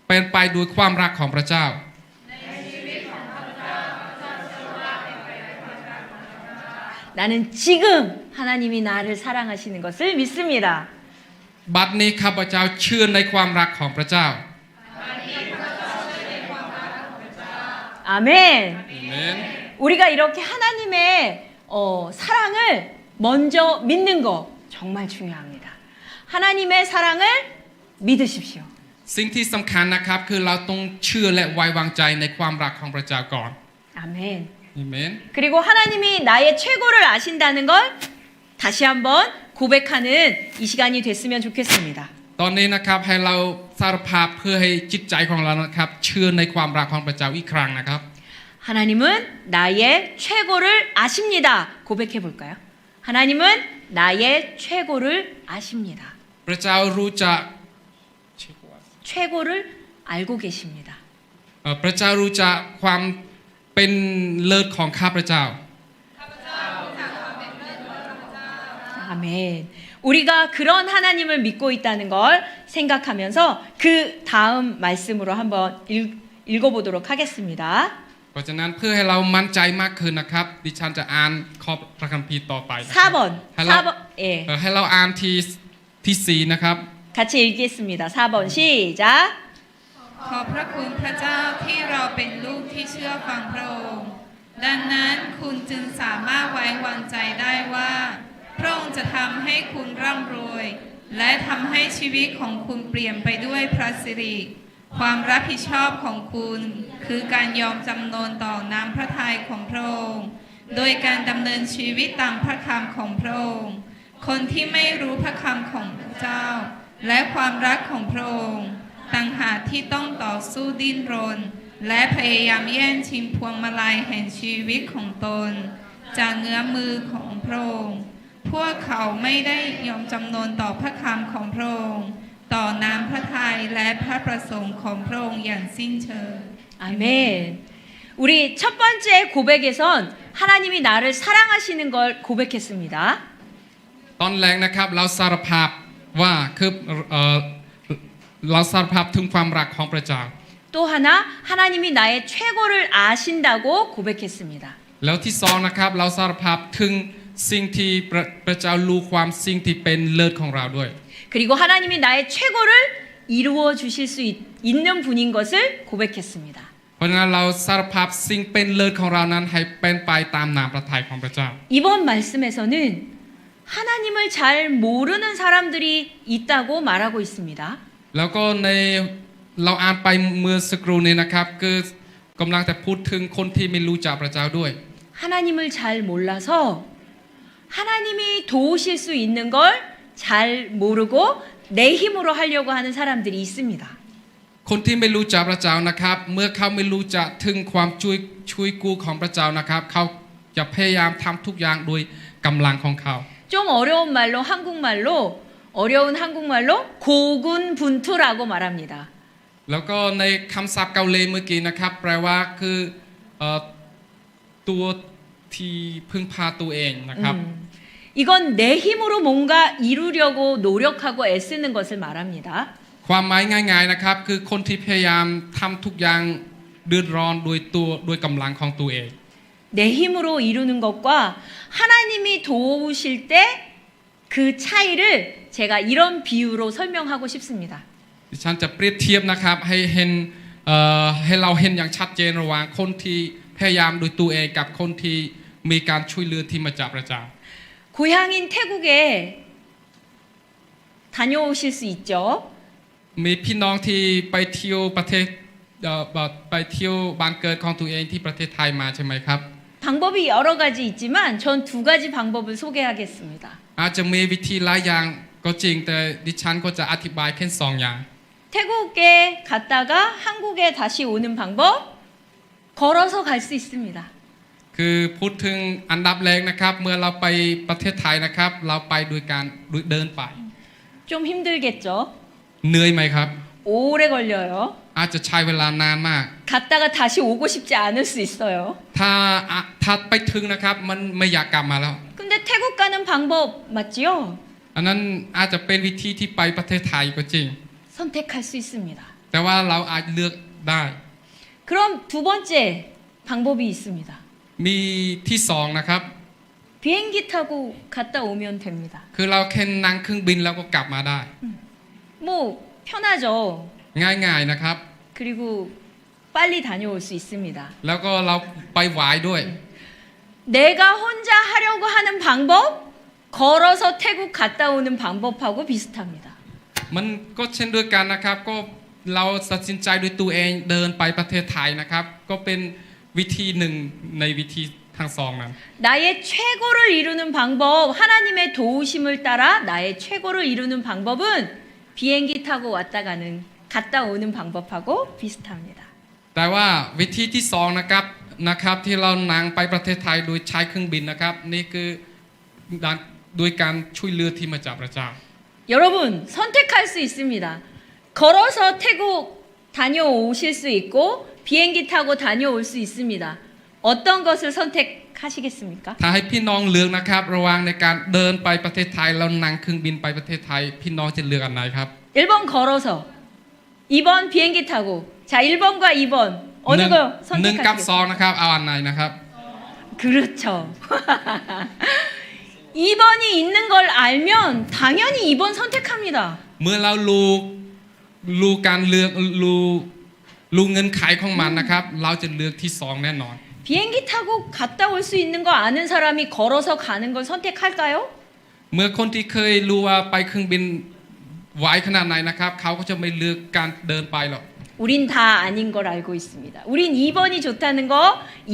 เป็นไปด้วยความรักของพระเจ้า 나는 지금 하나님이 나를 사랑하시는 것을 믿습니다. บัดนี้ข้าพเจ้าเชื่อในความรักของพระเจ้า 아멘. อาเมน 우리가 이렇게 하나님의 사랑을 먼저 믿는 거 정말 중요합니다. 하나님의 사랑을 믿으십시오. สิ่งที่สำคัญนะครับคือเราต้องเชื่อและไว้วางใจในความรักของพระเจ้าก่อน 아멘. อาเมน 그리고 하나님이 나의 최고를 아신다는 걸 다시 한번 고백하는 이 시간이 됐으면 좋겠습니다. ตอนนี้นะครับให้เราสารภาพเพื่อให้จิตใจของเรานะครับเชื่อในความรักของพระเจ้าอีกครั้งนะครับ 하나님은 나의 최고를 아십니다. 고백해 볼까요? 하나님은 나의 최고를 아십니다. พระเจ้ารู้จัก 최고를 알고 계십니다. พระเจ้ารู้จักความเป็นเลิศของข้าพระเจ้า 아멘. 우리가 그런 하나님을 믿고 있다는 걸 생각하면서 그 다음 말씀으로 한번 읽어보도록 하겠습니다. เพราะฉะนั้นเพื่อให้เรามั่นใจมากขึ้นนะครับดิฉันจะอ่านข้อพระคัมภีร์ต่อไปนะครับ 4번. 4번. 예. ให้เราอ่านที่ 4นะครับ 같이 읽겠습니다. 4번 시작. ขอบพระคุณพระเจ้าที่เราเป็นลูกที่เชื่อฟังพระองค์ ดังนั้นคุณจึงสามารถไว้วางใจได้ว่าพระองค์จะทำให้คุณร่ำรวย และทำให้ชีวิตของคุณเปลี่ยนไปด้วยพระสิริ ความรับผิดชอบของคุณคือการยอมจำนนต่อน้ำพระทัยของพระองค์ โดยการดำเนินชีวิตตามพระคำของพระองค์ คนที่ไม่รู้พระคำของพระเจ้า และความรักของพระองค์ต่างหากที่ต้องต่อสู้ดิ้นรน และพยายามแย่งชิงพวงมาลัยแห่งชีวิตของตน จากเงื้อมือของพระองค์ พวกเขาไม่ได้ยอมจำนนต่อพระคำของพระองค์ ต่อน้ำพระทัยและพระประสงค์ของพระองค์อย่างสิ้นเชิง 아멘. 우리 첫 번째 고백에선 하나님이 나를 사랑하시는 걸 고백했습니다. ตอนแรกนะครับเราสารภาพว่าคือเราสารภาพถึงความรักของพระเจ้า 또 하나 하나님이 나의 최고를 아신다고 고백했습니다. แล้วที่สองนะครับเราสารภาพถึงสิ่งที่พระเจ้ารู้ความสิ่งที่เป็นเลิศของเราด้วย 그리고 하나님이 나의 최고를 이루어 주실 수 있는 분인 것을 고백했습니다. เพราะฉะนั้นเราสารภาพสิ่งเป็นเลิศของเรานั้นให้เป็นไปตามน้ำพระทัยของพระเจ้า 이번 말씀에서는 하나님을 잘 모르는 사람들이 있다고 말하고 있습니다. แล้วก็ในเราอ่านไปเมื่อสักครู่นี้นะครับคือกำลังแต่พูดถึงคนที่ไม่รู้จักพระเจ้าด้วย 하나님을 잘 몰라서 하나님이 도우실 수 있는 걸 잘 모르고 내 힘으로 하려고 하는 사람들이 있습니다. คนที่ไม่รู้จักพระเจ้านะครับเมื่อเขาไม่รู้จักถึงความช่วยกู้ของพระเจ้านะครับเขาจะพยายามทำทุกอย่างโดยกำลังของเขา 좀 어려운 말로 어려운 한국말로 고군분투라고 말합니다. แล้วก็ในคำศัพท์เกาหลีเมื่อกี้นะครับแปลว่าคือตัวที่พึ่งพาตัวเองนะครับ 이건 내 힘으로 뭔가 이루려고 노력하고 애쓰는 것을 말합니다. ความหมายง่ายๆนะครับคือคนที่พยายามทำทุกอย่างเดือดร้อนโดยกำลังของตัวเอง 내 힘으로 이루는 것과 하나님이 도우실 때 그 차이를 제가 이런 비유로 설명하고 싶습니다. ดิฉันจะเปรียบเทียบนะครับให้เราเห็นอย่างชัดเจนระหว่างคนที่พยายามโดยตัวเองกับคนที่มีการช่วยเหลือที่มาจากพระเจ้า 고향인 태국에 다녀오실 수 있죠. มีพี่น้องที่ไปเที่ยวประเทศไปเที่ยวบ้านเกิดของตัวเองที่ประเทศไทยมาใช่ไหมครับ 방법이 여러 가지 있지만 전 두 가지 방법을 소개하겠습니다. อาจจะมีวิธีหลายอย่างก็จริงแต่ดิฉันก็จะอธิบายแค่สองอย่าง 태국에 갔다가 한국에 다시 오는 방법 걸어서 갈 수 있습니다. คือพูดถึงอันดับแรกนะครับเมื่อเราไปประเทศไทยนะครับเราไปโดยเดินไป 좀 힘들겠죠? เหนื่อยไหมครับ 오래 걸려요. อาจจะใช้เวลานานมาก 갔다가 다시 오고 싶지 않을 수 있어요. ถ้าไปถึงนะครับมันไม่อยากกลับมาแล้ว 근데 태국 가는 방법 맞지요? อันนั้นอาจจะเป็นวิธีที่ไปประเทศไทยก็จริง 선택할 수 있습니다. แต่ว่าเราอาจเลือกได้ 그럼 두 번째 방법이 있습니다. มีที่สองนะครับ 비행기 타고 갔다 오면 됩니다. คือเราแค่นั่งเครื่องบินแล้วก็กลับมาได้ 뭐 편하죠. ง่ายๆนะครับ 그리고 빨리 다녀올 수 있습니다. แล้วก็เราไปไหวด้วย 내가 혼자 하려고 하는 방법, 걸어서 태국 갔다 오는 방법하고 비슷합니다. มันก็เช่นเด้วยกันนะครับ ก็เราตัดสินใจด้วยตัวเองเดินไปประเทศไทยนะครับ ก็เป็นวิธีหนึ่งในวิธีทั้งสองนั้น 나의 최고를 이루는 방법, 하나님의 도우심을 따라 나의 최고를 이루는 방법은 비행기 타고 갔다 오는 방법하고 비슷합니다. แต่ว่าวิธีที่สองนะครับที่เรานั่งไปประเทศไทยโดยใช้เครื่องบินนะครับ นี่คือโดยการช่วยเหลือที่มาจากพระเจ้า 여러분 선택할 수 있습니다. 걸어서 태국 다녀오실 수 있고 비행기 타고 다녀올 수 있습니다. 어떤 것을 선택하시겠습니까? ถ้าให้พี่น้องเลือกนะครับ ระหว่างในการเดินไปประเทศไทยแล้วนั่งเครื่องบินไปประเทศไทย พี่น้องจะเลือกอันไหนครับ 1번 걸어서 2번 비행기 타고 자 1번과 2번 어느 거 หนึ่งกับส 선택하시겠어요? องนะครับเอาอันไหนนะครับ 그렇죠. 2번이 있는 걸 알면 당연히 2번 선택합니다. เมื่อเรารู้การเลือกรู้เงินไขของมันนะครับ เราจะเลือกที่สองแน่นอน 비행기 타고 갔다 올 수 있는 거 아는 사람이 걸어서 가는 걸 선택할까요? เมื่อคนที่เคยรู้ว่าไปเครื่องบินไหวขนาดไหนนะครับ เขาก็จะไม่เลือกการเดินไปหรอก 우린 다 아닌 걸 알고 있습니다. 우린 2번이 좋다는 거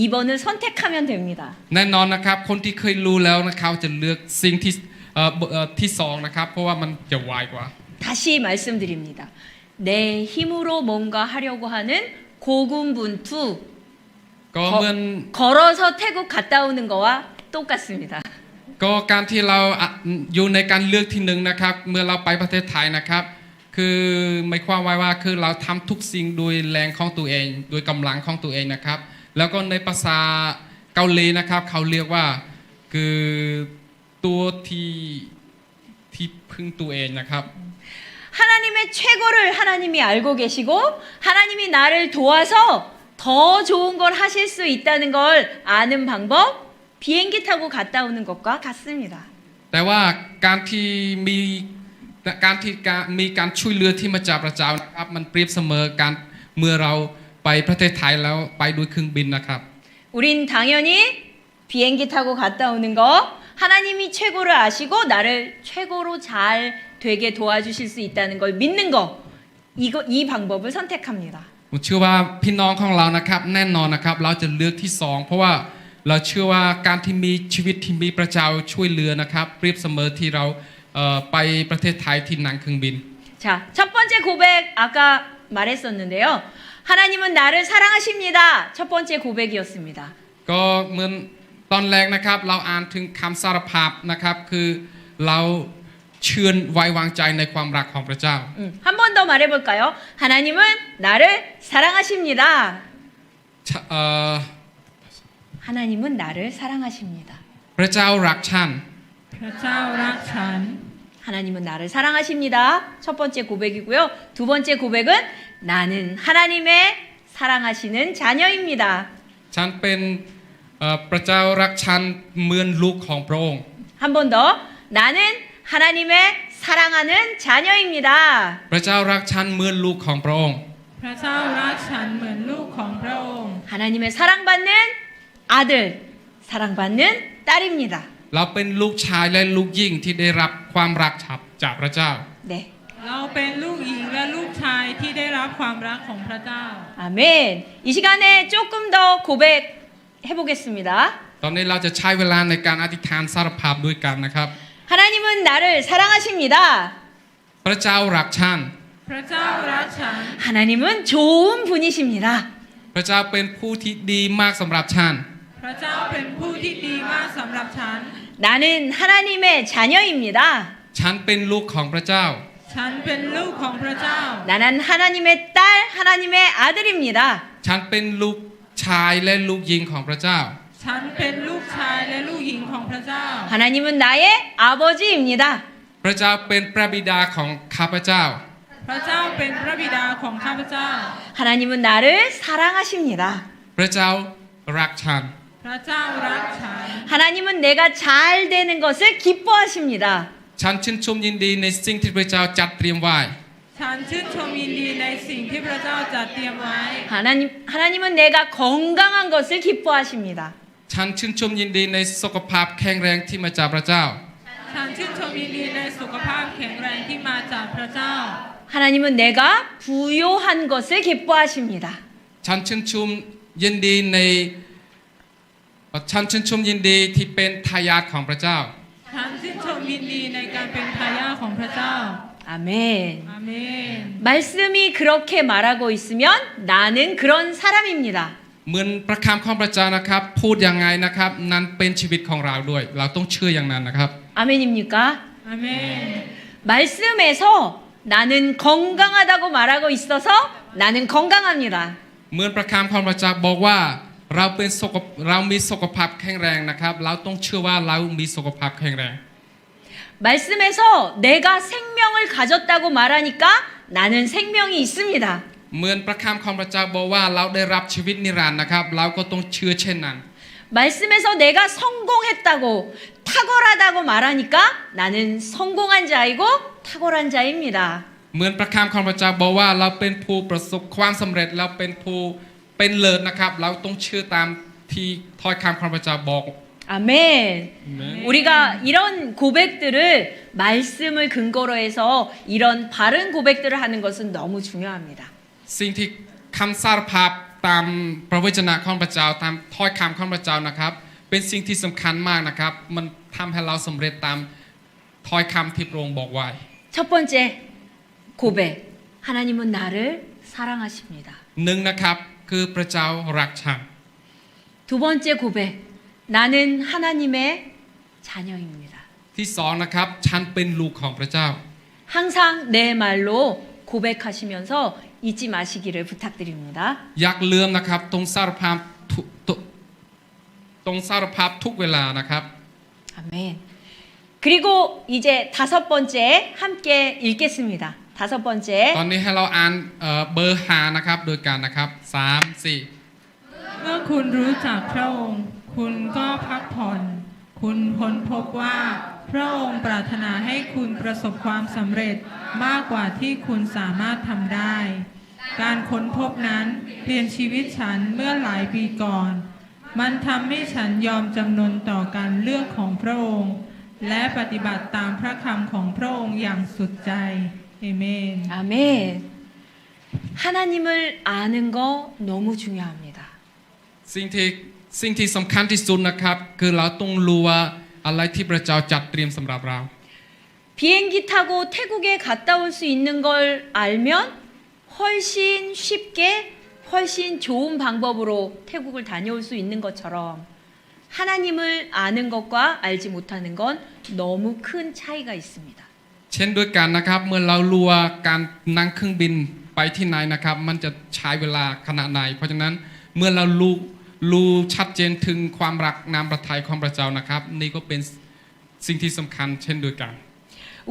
2번을 선택하면 됩니다. แน่นอนนะครับ คนที่เคยรู้แล้วนะเขาจะเลือกสิ่งที่สองนะครับ เพราะว่ามันจะไวกว่า 다시 말씀드립니다. 내 힘으로 뭔가 하려고 하는 고군분투 ก็เหมือน 걸어서 태국 갔다 오는 거와 똑같습니다. ก็การที่เราอยู่ในการเลือกที่หนึ่งนะครับ เมื่อเราไปประเทศไทยนะครับ คือไม่ความว่าคือเราทำทุกสิ่งโดยแรงของตัวเองโดยกำลังของตัวเองนะครับ แล้วก็ในภาษาเกาหลีนะครับ เขาเรียกว่าคือตัวที่พึ่งตัวเองนะครับ 하나님의 최고를 하나님이 알고 계시고 하나님이 나를 도와서 더 좋은 걸 하실 수 있다는 걸 아는 방법 비행기 타고 갔다 오는 것과 같습니다. แต่ว่าการที่มีการช่วยเหลือที่มาจากพระเจ้านะครับ มันเปรียบเสมอการเมื่อเราไปประเทศไทยแล้วไปด้วยเครื่องบินนะครับ 우린 당연히 비행기 타고 갔다 오는 거 하나님이 최고를 아시고 나를 최고로 잘 되게 도와주실 수 있다는 걸 믿는 거 이 방법을 선택합니다. ผมเชื่อว่าพี่น้องของเรานะครับ แน่นอนนะครับ เราจะเลือกที่สองเพราะว่าเราเชื่อว่าการที่มีชีวิตที่มีพระเจ้าช่วยเหลือนะครับ เปรียบเสมอที่เราไปประเทศไทยที่นั่งเครื่องบิน 자, 첫 번째 고백 아까 말했었는데요. 하나님은 나를 사랑하십니다. 첫 번째 고백이었습니다. ก็เหมือนตอนแรกนะครับ เราอ่านถึงคำสารภาพนะครับ คือเราเชื่อไว้วางใจในความรักของพระเจ้า 한 번 더 말해볼까요? 하나님은 나를 사랑하십니다. 하나님은 나를 사랑하십니다. พระเจ้ารักฉัน พระเจ้ารักฉัน 하나님은 나를 사랑하십니다. 첫 번째 고백이고요. 두 번째 고백은 나는 하나님의 사랑하시는 자녀입니다. ฉันเป็นพระเจ้ารักฉันเหมือนลูกของพระองค์ 한 번 더 나는 하나님의 사랑하는 자녀입니다. พระเจ้ารักฉันเหมือนลูกของพระองค์ พระเจ้ารักฉันเหมือนลูกของพระองค์ 하나님의 사랑받는 아들, 사랑받는 딸입니다. เราเป็นลูกชายและลูกหญิงที่ได้รับความรักจากพระเจ้า 네. เราเป็นลูกหญิงและลูกชายที่ได้รับความรักของพระเจ้า 아멘. 이 시간에 조금 더 고백해 보겠습니다. ตอนนี้เราจะใช้เวลาในการอธิษฐานสารภาพด้วยกันนะครับ 하나님은 나를 사랑하십니다. พระเจ้ารักฉัน พระเจ้ารักฉัน 하나님은 좋은 분이십니다. พระเจ้าเป็นผู้ที่ดีมากสำหรับฉัน พระเจ้าเป็นผู้ที่ดีมากสำหรับฉัน 나는 하나님의 자녀입니다. ฉันเป็นลูกของพระเจ้า ฉันเป็นลูกของพระเจ้า 나는 하나님의 딸, 하나님의 아들입니다. ฉันเป็นลูกชายและลูกหญิงของพระเจ้า ฉันเป็นลูกชายและลูกหญิงของพระเจ้า 하나님은 나의 아버지입니다. พระเจ้าเป็นพระบิดาของข้าพเจ้า พระเจ้าเป็นพระบิดาของข้าพเจ้า 하나님은 나를 사랑하십니다. พระเจ้ารักฉัน พ พระเจ้ารักฉัน 하나님은 내가 잘 되는 것을 기뻐하십니다. ฉันชื่นชมยินดีในสิ่งที่พระเจ้าจัดเตรียมไว้ ฉันชื่นชมยินดีในสิ่งที่พระเจ้าจัดเตรียมไว้ 하나님은 내가 건강한 것을 기뻐하십니다. ฉันชื่นชมยินดีในสุขภาพแข็งแรงที่มาจากพระเจ้า ฉันชื่นชมยินดีในสุขภาพแข็งแรงที่มาจากพระเจ้า 하나님은 내가 부요한 것을 기뻐하십니다. ฉันชื่นชมยินดีในฉันชื่นชมยินดีที่เป็นทายาทของพระเจ้า ฉันชื่นชมยินดีในการเป็นทายาทของพระเจ้า 아멘. อาเมน 말씀이 그렇게 말하고 있으면 나는 그런 사람입니다. เหมือนพระคำของพระเจ้านะครับ พูดยังไงนะครับ นั้นเป็นชีวิตของเราด้วย เราต้องเชื่ออย่างนั้นนะครับ 아멘입니까? อาเมน 말씀에서 나는 건강하다고 말하고 있어서 나는 건강합니다. เหมือนพระคำของพระเจ้าบอกว่าเรามีสุขภาพแข็งแรงนะครับ เราต้องเชื่อว่าเรามีสุขภาพแข็งแรง 말씀에서 내가 생명을 가졌다고 말하니까 나는 생명이 있습니다. เหมือนพระคำของพระเจ้าบอกว่าเราได้รับชีวิตนิรันดร์นะครับ เราก็ต้องเชื่อเช่นนั้น 말씀에서 내가 성공했다고 탁월하다고 말하니까 나는 성공한 자이고 탁월한 자입니다. เหมือนพระคำของพระเจ้าบอกว่าเราเป็นผู้ประสบความสำเร็จเราเป็นผู้เป็นเลิศนะครับ เราต้องเชื่อตามที่ถ้อยคำของพระเจ้าบอก 아멘. 우리가 이런 고백들을 말씀을 근거로 해서 이런 바른 고백들을 하는 것은 너무 중요합니다. สิ่งที่คำสารภาพตามพระวจนะของพระเจ้าตามถ้อยคำของพระเจ้านะครับ เป็นสิ่งที่สำคัญมากนะครับ มันทำให้เราสำเร็จตามถ้อยคำที่พระองค์บอกไว้ 첫 번째 고백. 하나님은 나를 사랑하십니다. หนึ่งนะครับคือพระเจ้ารักฉัน 두 번째 고백. 나는 하나님의 자녀입니다. ที่สองนะครับฉันเป็นลูกของพระเจ้า 항상 내 말로 고백하시면서 잊지 마시기를 부탁드립니다. อยากลืมนะครับตรงสารภาพทุกเวลานะครับ 아멘. 그리고 이제 다섯 번째 함께 읽겠습니다. 다섯 번째. ตอนนี้ให้เราอ่านเบอร์หานะครับโดยการนะครับ3 4 เมื่อคุณรู้จักพระองค์ คุณก็พักผ่อน คุณค้นพบว่าพระองค์ปรารถนาให้คุณประสบความสำเร็จมากกว่าที่คุณสามารถทำได้ การค้นพบนั้นเปลี่ยนชีวิตฉันเมื่อหลายปีก่อน มันทำให้ฉันยอมจำนนต่อการเลือกของพระองค์ และปฏิบัติตามพระคำของพระองค์อย่างสุดใจเอเมน 아멘. 하나님을 아는 거 너무 중요합니다. สิ่งที่สำคัญที่สุดนะครับคือเราต้องรู้ว่าอะไรที่พระเจ้าจัดเตรียมสำหรับเรา 비행기 타고 태국에 갔다 올 수 있는 걸 알면 훨씬 쉽게 훨씬 좋은 방법으로 태국을 다녀올 수 있는 것처럼 하나님을 아는 것과 알지 못하는 건 너무 큰 차이가 있습니다. เช่นด้วยกันนะครับเมื่อเรารู้ว่าการนั่งเครื่องบินไปที่ไหนนะครับ มันจะใช้เวลาขนาดไหน เพราะฉะนั้นเมื่อเรารู้ชัดเจนถึงความรักนามพระทัยของพระเจ้านะครับ นี่ก็เป็นสิ่งที่สำคัญเช่นเดียวกัน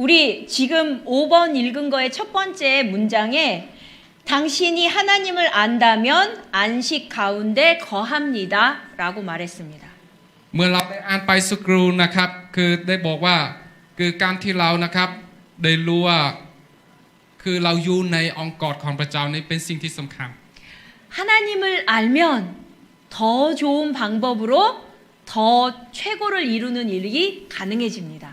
우리 지금 5번 읽은 거의 첫 번째 문장에 당신이 하나님을 안다면 안식 가운데 거합니다 라고 말했습니다. เมื่อเราได้อ่านไปสักครู่นะครับ คือได้บอกว่าคือการที่เรานะครับได้รู้ว่าคือเราอยู่ในองค์กรของพระเจ้านี่เป็นสิ่งที่สำคัญ 하나님을 알면 더 좋은 방법으로 더 최고를 이루는 일이 가능해집니다.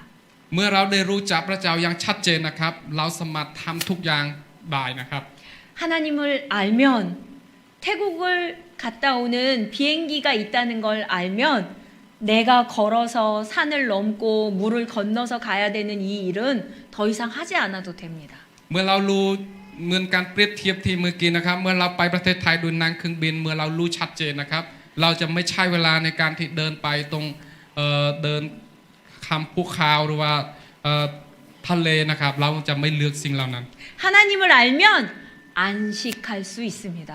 เมื่อเราได้รู้จักพระเจ้าอย่างชัดเจนนะครับ เราสามารถทำทุกอย่างได้นะครับ 하나님을 알면 태국을 갔다 오는 비행기가 있다는 걸 알면 내가 걸어서 산을 넘고 물을 건너서 가야 되는 이 일은 더 이상 하지 않아도 됩니다. เมื่อเรารู้เหมือนการเปรียบเทียบที่เมื่อกี้นะครับ เมื่อเราไปประเทศไทยโดยนั่งเครื่องบิน เมื่อเรารู้ชัดเจนนะครับ เราจะไม่ใช้เวลาในการที่เดินไปตรงเดินข้ามภูเขาหรือว่าทะเลนะครับ เราจะไม่เลือกสิ่งเหล่านั้น 하나님을 알면 안식할 수 있습니다.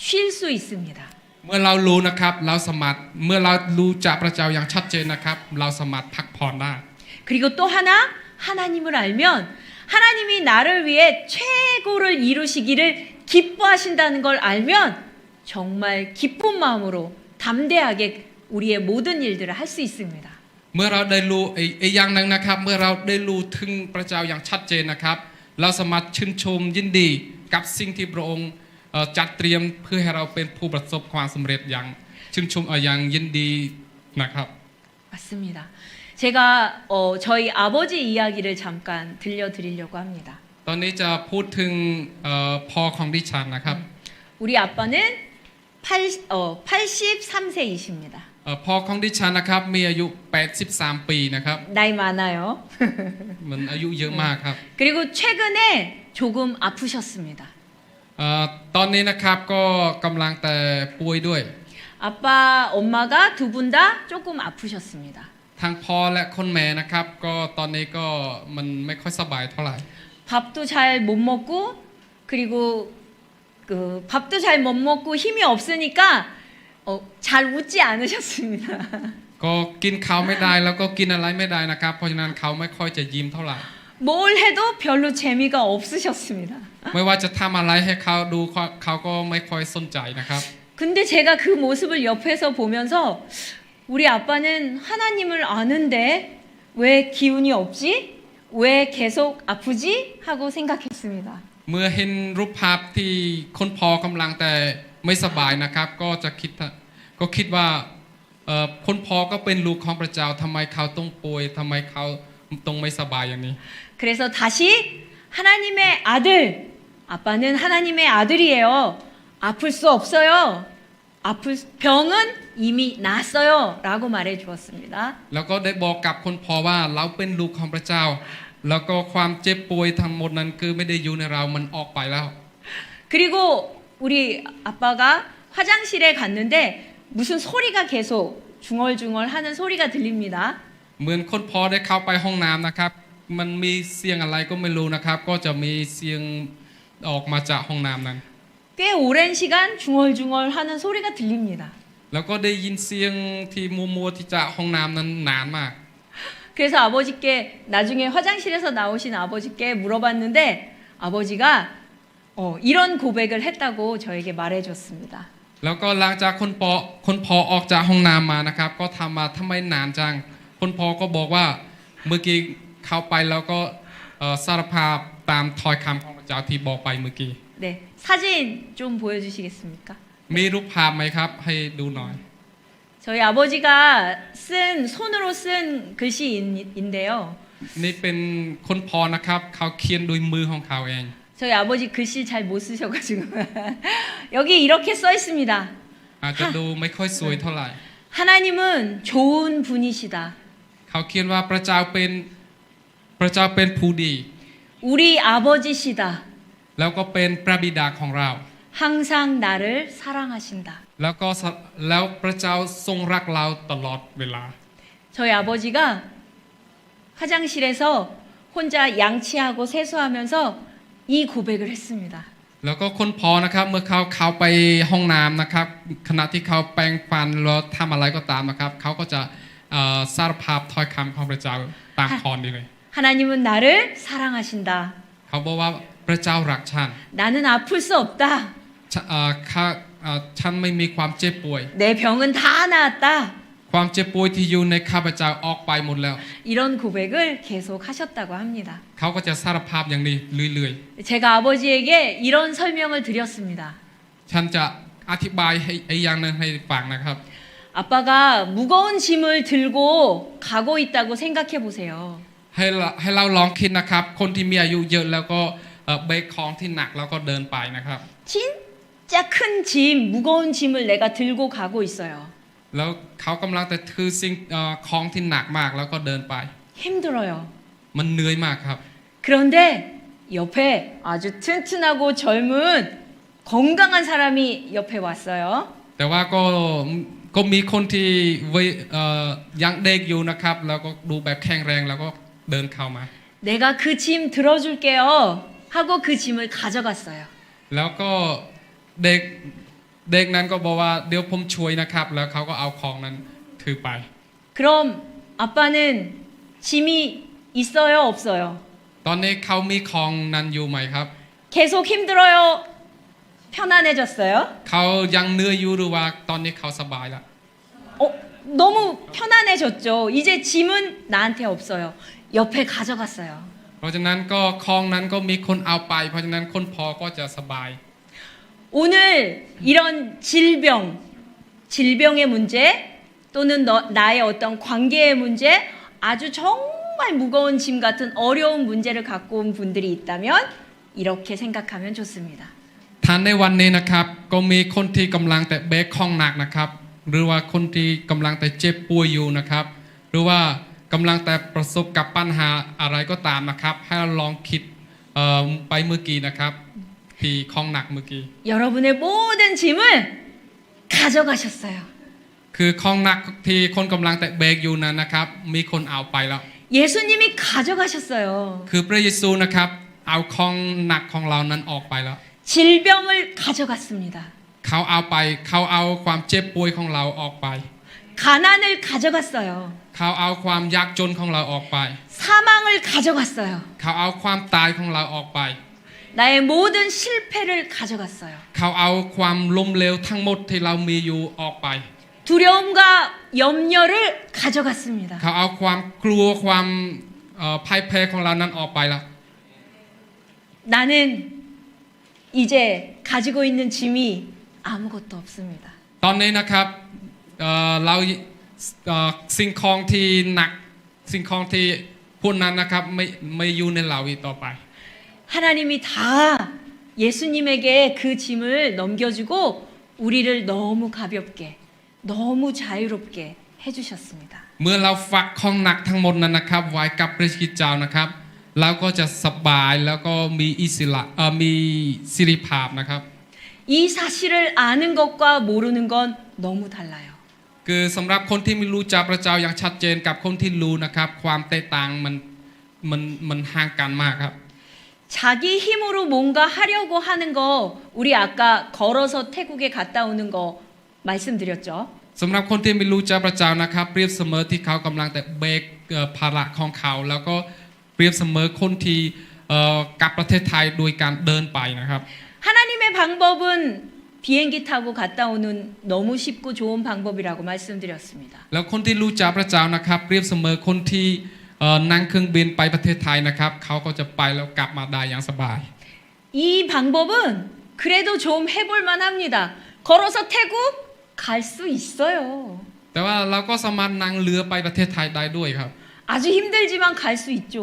쉴 수 있습니다. เมื่อเรารู้นะครับเราสามารถเมื่อเรารู้จักพระเจ้าอย่างชัดเจนนะครับ เราสามารถพักผ่อนได้ 그리고 또 하나 하나님을 알면 하나님이 나를 위해 최고를 이루시기를 기뻐하신다는 걸 알면 정말 기쁜 마음으로 담대하게 우리의 모든 일들을 할 수 있습니다. เมื่อเราได้รู้อีกอย่างหนึ่งนะครับเมื่อเราได้รู้ถึงพระเจ้าอย่างชัดเจนนะครับเราสามารถชื่นชมยินดีกับสิ่งที่พระองค์จัดเตรียมเพื่อให้เราเป็นผู้ประสบความสำเร็จอย่างชื่นชมอย่างยินดีนะครับ 맞습니다. 제가 저희 아버지 이야기를 잠깐 들려드리려고 합니다. ตอนนี้จะพูดถึงพ่อของดิฉันนะครับ 우리 아빠는 83세이십니다. พ่อของดิฉันนะครับมีอายุ 83 ปีนะครับ 나이 많아요. มันอายุเยอะมากครับ 그리고 최근에 조금 아프셨습니다. ตอนนี้นะครับก็กำลังแต่ป่วยด้วย 아빠, 엄마가 두 분 다 조금 아프셨습니다. ทั้งพ่อและคุณแม่นะครับก็ตอนนี้ก็มันไม่ค่อยสบายเท่าไหร่ 밥도 잘 못 먹고 그리고 그 밥도 잘 못 먹고 힘이 없으니까 잘 웃지 않으셨습니다. ก็กินข้าวไม่ได้แล้วก็กินอะไรไม่ได้นะครับเพราะฉะนั้นเขาไม่ค่อยจะยิ้มเท่าไหร่ 뭘 해도 별로 재미가 없으셨습니다. ไม่ว่าจะทำอะไรให้เขาดูเขาก็ไม่ค่อยสนใจนะครับ 근데 제가 그 모습을 옆에서 보면서 우리 아빠는 하나님을 아는데 왜 기운이 없지? 왜 계속 아프지? 하고 생각했습니다. เมื่อเห็นรูปภาพที่คนพ่อกำลังแต่ไม่สบายนะครับก็คิดว่าคนพ่อก็เป็นลูกของพระเจ้าทำไมเขาต้องป่วยทำไมเขาต้องไม่สบายอย่างนี้ 그래서 다시 하나님의 아들, 아빠는 하나님의 아들이에요. 아플 수 없어요. 병은 이미 났어요. 라고 말해 주었습니다. แล้วก็ได้บอกกับคนพ่อว่าเราเป็นลูกของพระเจ้า แล้วก็ความเจ็บป่วยทั้งหมดนั้นคือไม่ได้อยู่ในเรามันออกไปแล้ว 그리고 우리 아빠가 화장실에 갔는데 무슨 소리가 계속 중얼중얼 하는 소리가 들립니다. เหมือนคนพ่อได้เข้าไปห้องน้ำนะครับมันมีเสียงอะไรก็ไม่รู้นะครับก็จะมีเสียงออกมาจากห้องน้ำนั้น 꽤 오랜 시간 중얼중얼 하는 소리가 들립니다. แล้วก็ได้ยินเสียงที่มัวๆที่จากห้องน้ำนั้นนานมาก 그래서 아버지께 나중에 화장실에서 나오신 아버지께 물어봤는데 아버지가 이런 고백을 했다고 저에게 말해줬습니다. แล้วก็หลังจากคนพ่อออกจากห้องน้ำมานะครับก็ทำไมนานจังคนพ่อก็บอกว่าเมื่อกี้เข้าไปแล้วก็สารภาพตามถ้อยคำของพระเจ้าที่บอกไปเมื่อกี้ 네, 사진 좀 보여주시겠습니까? มีรูปภาพไหมครับให้ดูหน่อย 저희 아버지가 손으로 쓴 글씨인데요. นี่เป็นคนพ่อนะครับเขาเขียนด้วยมือของเขาเอง 저희 아버지 글씨 잘 못 쓰셔가지고 여기 이렇게 써 있습니다. อาจจะดูไม่ค่อยสวยเท่าไหร่ 하나님은 좋은 분이시다. เขาเขียนว่าพระเจ้าเป็นผู้ดี 우리 아버지시다. แล้วก็เป็นพระบิดาของเรา 항상 나를 사랑하신다. แล้วพระเจ้าทรงรักเราตลอดเวลา 저희 아버지가 화장실에서 혼자 양치하고 세수하면서 이 고백을 했습니다. แล้วก็คนพ่อนะครับเมื่อเขาเข้าไปห้องน้ำนะครับขณะที่เขาแปรงฟันแล้วทำอะไรก็ตามนะครับเขาก็จะสารภาพถ้อยคำของพระเจ้าตามคอนนี้เลย 하나님은 나를 사랑하신다. เขาบอกว่าพระเจ้ารักฉัน 나는 아플 수 없다. ฉันไม่มีความเจ็บป่วย 내 병은 다 나았다. ความเจ็บป่วยที่อยู่ในข้าพเจ้าออกไปหมดแล้ว 이런 고백을 계속 하셨다고 합니다. เขาก็จะสารภาพอย่างนี้เรื่อย 제가 아버지에게 이런 설명을 드렸습니다. ๆฉันจะอธิบายให้อีกอย่างหนึงให้ฟังนะครับ 아빠가 무거운 짐을 들고 가고 있다고 생각해 보세요. ให้เราลองคิดนะครับคนที่มีอายุเยอะแล้วก็เบรกของที่หนักแล้วก็เดินไปนะครับ 진짜 큰 짐, 무거운 짐을 내가 들고 가고 있어요. แล้วเขากำลังแต่ถือสิ่งของที่หนักมากแล้วก็เดินไป 힘들어요. มันเหนื่อยมากครับ 그런데 옆에 아주 튼튼하고 젊은 건강한 사람이 옆에 왔어요. แต่ว่าก็มีคนที่ยังเด็กอยู่นะครับแล้วก็ดูแบบแข็งแรงแล้วก็เดินเข้ามา 내가 그 짐 들어줄게요. 하고 그 짐을 가져갔어요. แล้วก็เด็กนั้นก็บอกว่าเดี๋ยวผมช่วยนะครับแล้วเขาก็เอาของนั้นถือไป 그럼 아빠는 짐이 있어요, 없어요? ตอนนี้เขามีของนั้นอยู่ไหมครับ 계속 힘들어요. 편안해졌어요? เขายังเหนื่อยอยู่หรือว่าตอนนี้เขาสบายแล้ว 너무 편안해졌죠. 이제 짐은 나한테 없어요. 옆에 가져갔어요. เพราะฉะนั้นก็ของนั้นก็มีคนเอาไปเพราะฉะนั้นคนพอก็จะสบาย 오늘 이런 질병의 문제 또는 나의 어떤 관계의 문제 아주 정말 무거운 짐 같은 어려운 문제를 갖고 온 분들이 있다면 이렇게 생각하면 좋습니다. ท่านในวันนี้นะครับก็มีคนที่กำลังแต่แบกของหนักนะครับหรือว่าคนที่กำลังแต่เจ็บป่วยอยู่นะครับหรือว่ากำลังแต่ประสบกับปัญหาอะไรก็ตามนะครับให้เราลองคิดไปเมื่อกี้นะครับที่ของหนักเมื่อกี้ 여러분의 모든 짐을 가져가셨어요. คือของหนักที่คนกำลังแต่แบกอยู่นั้นนะครับมีคนเอาไปแล้ว 예수님이 가져가셨어요. คือพระเยซูนะครับเอาของหนักของเรานั้นออกไปแล้ว 질병을 가져갔습니다. เขาเอาไปเขาเอาความเจ็บป่วยของเราออกไป 가난을 가져갔어요. เขาเอาความยากจนของเราออกไป 사망을 가져갔어요. เขาเอาความตายของเราออกไป 나의 모든 실패를 가져갔어요. เขาเอาความล้มเหลวทั้งหมดที่เรามีอยู่ออกไป 두려움과 염려를 가져갔습니다. เขาเอาความกลัวความพ่ายแพ้ของเรานั้นออกไปแล้ว 나는 이제 가지고 있는 짐이 아무것도 없습니다. ตอนนี้นะครับเราสิ่งของที่หนักสิ่งของที่พวกนั้นนะครับไม่อยู่ในเราอีกต่อไป 하나님이 다 예수님에게 그 짐을 넘겨주고 우리를 너무 가볍게, 너무 자유롭게 해주셨습니다. เมื่อเราฝากของหนักทั้งหมดนั้นนะครับไว้กับพระคริสต์เจ้านะครับเราก็จะสบายแล้วก็มีอิสระมีสิริภาพนะครับ 이 사실을 아는 것과 모르는 건 너무 달라요. คือสำหรับคนที่ไม่รู้จักพระเจ้าอย่างชัดเจนกับคนที่รู้นะครับความแตกต่างมันห่างกันมากครับ 자기 힘으로 뭔가 하려고 하는 거 우리 아까 걸어서 태국에 갔다 오는 거 말씀드렸죠. สำหรับคนที่ไม่รู้จักพระเจ้านะครับเปรียบเสมอที่เขากำลังแต่เบกภาระของเขาแล้วก็เปรียบเสมอคนที่กลับประเทศไทยโดยการเดินไปนะครับ 하나님의 방법은 비행기 타고 갔다 오는 너무 쉽고 좋은 방법이라고 말씀드렸습니다. แล้วคนที่รู้จักพระเจ้านะครับเปรียบเสมอคนที่นั่งเครื่องบินไปประเทศไทยนะครับเขาก็จะไปแล้วกลับมาได้อย่างสบาย 이 방법은 그래도 좀 해볼 만합니다. 걸어서 태국 갈 수 있어요. แต่ว่าเราก็สามารถนั่งเรือไปประเทศไทยได้ด้วยครับ 아주 힘들지만 갈 수 있죠.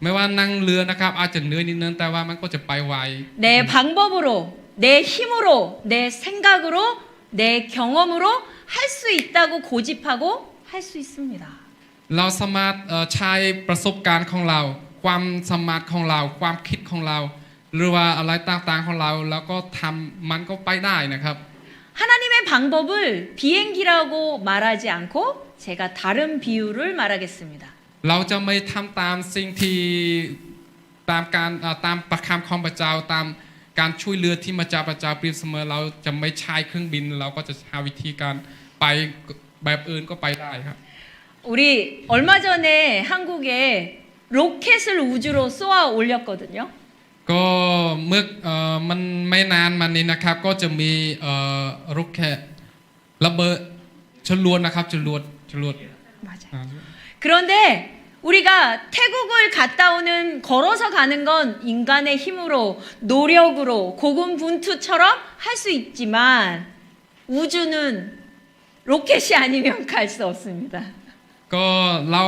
ไม่ว่านั่งเรือนะครับอาจจะเหนื่อยนิดนึงแต่ว่ามันก็จะไปไว 내 방법으로, 내 힘으로, 내 생각으로, 내 경험으로 할 수 있다고 고집하고 할 수 있습니다. เราสามารถใช้ประสบการณ์ของเราความสามารถของเราความคิดของเราหรือว่าอะไรต่างๆของเราแล้วก็ทำมันก็ไปได้นะครับ 하나님의 방법을 비행기라고 말하지 않고 제가 다른 비유를 말하겠습니다. เราจะไม่ทำตามสิ่งที่ตามประคำของพระเจ้าตามการช่วยเหลือที่มาจากพระเจ้าเปรียบเสมอเราจะไม่ใช้เครื่องบินเราก็จะหาวิธีการไปแบบอื่นก็ไปได้ครับ 우리 얼마 전에 한국에 로켓을 우주로 쏘아 올렸거든요. ก็เมื่อมันไม่นานมานี้นะครับก็จะมีโรคแค่ระเบิดจรวดนะครับจรวด 맞아요. 그런데 우리가 태국을 갔다 오는 걸어서 가는 건 인간의 힘으로 노력으로 고군분투처럼 할 수 있지만 우주는 로켓이 아니면 갈 수 없습니다. ก็เรา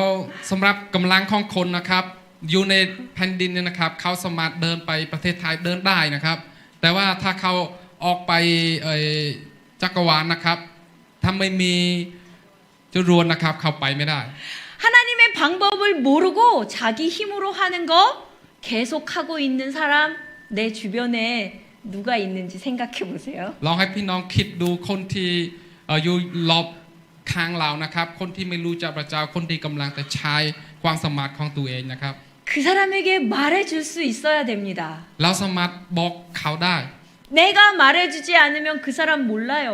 สำหรับกำลังของคนนะครับอยู่ในแผ่นดินเนี่ยนะครับเขาสามารถเดินไปประเทศไทยเดินได้นะครับแต่ว่าถ้าเขาออกไปจักรวาลนะครับถ้าไม่มีจรวดนะครับเขาไปไม่ได้ 하나님의 방법을 모르고 자기 힘으로 하는 거 계속 하고 있는 사람 내 주변에 누가 있는지 생각해 보세요. ลองให้พี่น้องคิดดูคนที่อยู่รอบข้างเรานะครับคนที่ไม่รู้จักพระเจ้าคนที่กำลังแต่ใช้ความสามารถของตัวเองนะครับ 그 사람에게 말해줄 수 있어야 됩니다. เราสามารถบอกเขาได้ 내가 말해주지 않으면 그 사람 몰라요.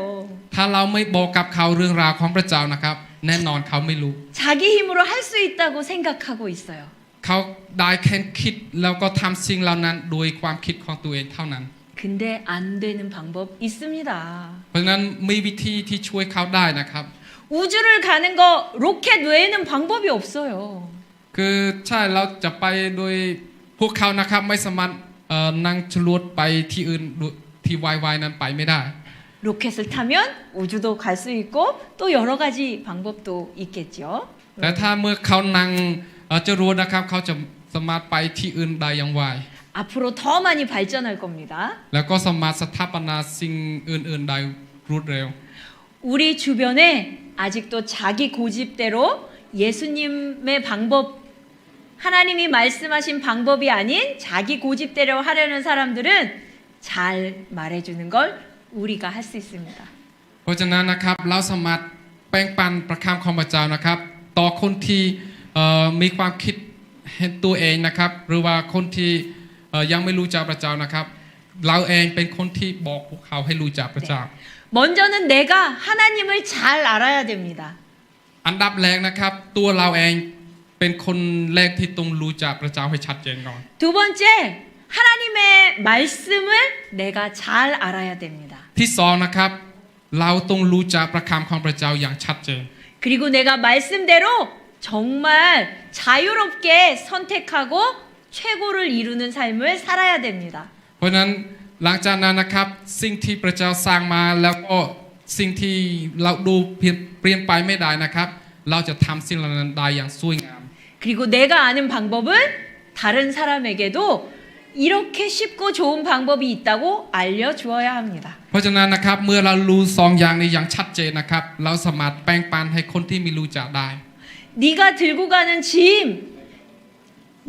ถ้าเราไม่บอกกับเขาเรื่องราวของพระเจ้านะครับแน่นอนเขาไม่รู้ 자기 힘으로 할 수 있다고 생각하고 있어요. เขาได้แค่คิดแล้วก็ทำสิ่งเหล่านั้นโดยความคิดของตัวเองเท่านั้น 근데 안 되는 방법 있습니다. เพราะฉะนั้นมีวิธีที่ช่วยเขาได้นะครับ 우주를 가는 거 로켓 외에는 방법이 없어요. คือใช่เราจะไปโดยพวกเขานะครับไม่สามารถนั่งจรวดไปที่อื่นที่วายนั้นไปไม่ได้ 로켓을 타면 우주도 갈 수 있고 또 여러 가지 방법도 있겠죠. แต่ถ้าเมื่อเขานั่งจรวดนะครับเขาจะสามารถไปที่อื่นได้อย่างไว 앞으로 더 많이 발전할 겁니다. แล้วก็สามารถสถาปนาสิ่งอื่นๆได้รวดเร็ว 우리 주변에 아직도 자기 고집대로 예수님의 방법, 하나님이 말씀하신 방법이 아닌 자기 고집대로 하려는 사람들은 잘 말해주는 걸 우리가 할 수 있습니다. เพราะฉะนั้นนะครับเราสามารถแบ่งปันประคำของพระเจ้านะครับต่อคนที่มีความคิดเห็นตัวเองนะครับหรือว่าคนที่ยังไม่รู้จักพระเจ้านะครับเราเองเป็นคนที่บอกพวกเขาให้รู้จักพระเจ้า 먼저는 내가 하나님을 잘 알아야 됩니다. อันดับแรกนะครับตัวเราเองเป็นคนแรกที่ต้องรู้จักพระเจ้าให้ชัดเจนก่อน 두 번째, 하나님의 말씀을 내가 잘 알아야 됩니다. ที่สองนะครับเราต้องรู้จักประคำของพระเจ้าอย่างชัดเจน 그리고 내가 말씀대로 정말 자유롭게 선택하고 최고를 이루는 삶을 살아야 됩니다. เพราะฉะนั้นหลังจากนั้นนะครับสิ่งที่พระเจ้าสร้างมาแล้วก็สิ่งที่เราดูเปลี่ยนไปไม่ได้นะครับเราจะทำสิ่งเหล่านั้นได้อย่างสวยงาม 그리고 내가 아는 방법은 다른 사람에게도 이렇게 쉽고 좋은 방법이 있다고 알려주어야 합니다. เพราะฉะนั้นนะครับเมื่อเรารู้สองอย่างนี้อย่างชัดเจนนะครับเราสามารถแบ่งปันให้คนที่ไม่รู้จักได้ 네가 들고 가는 짐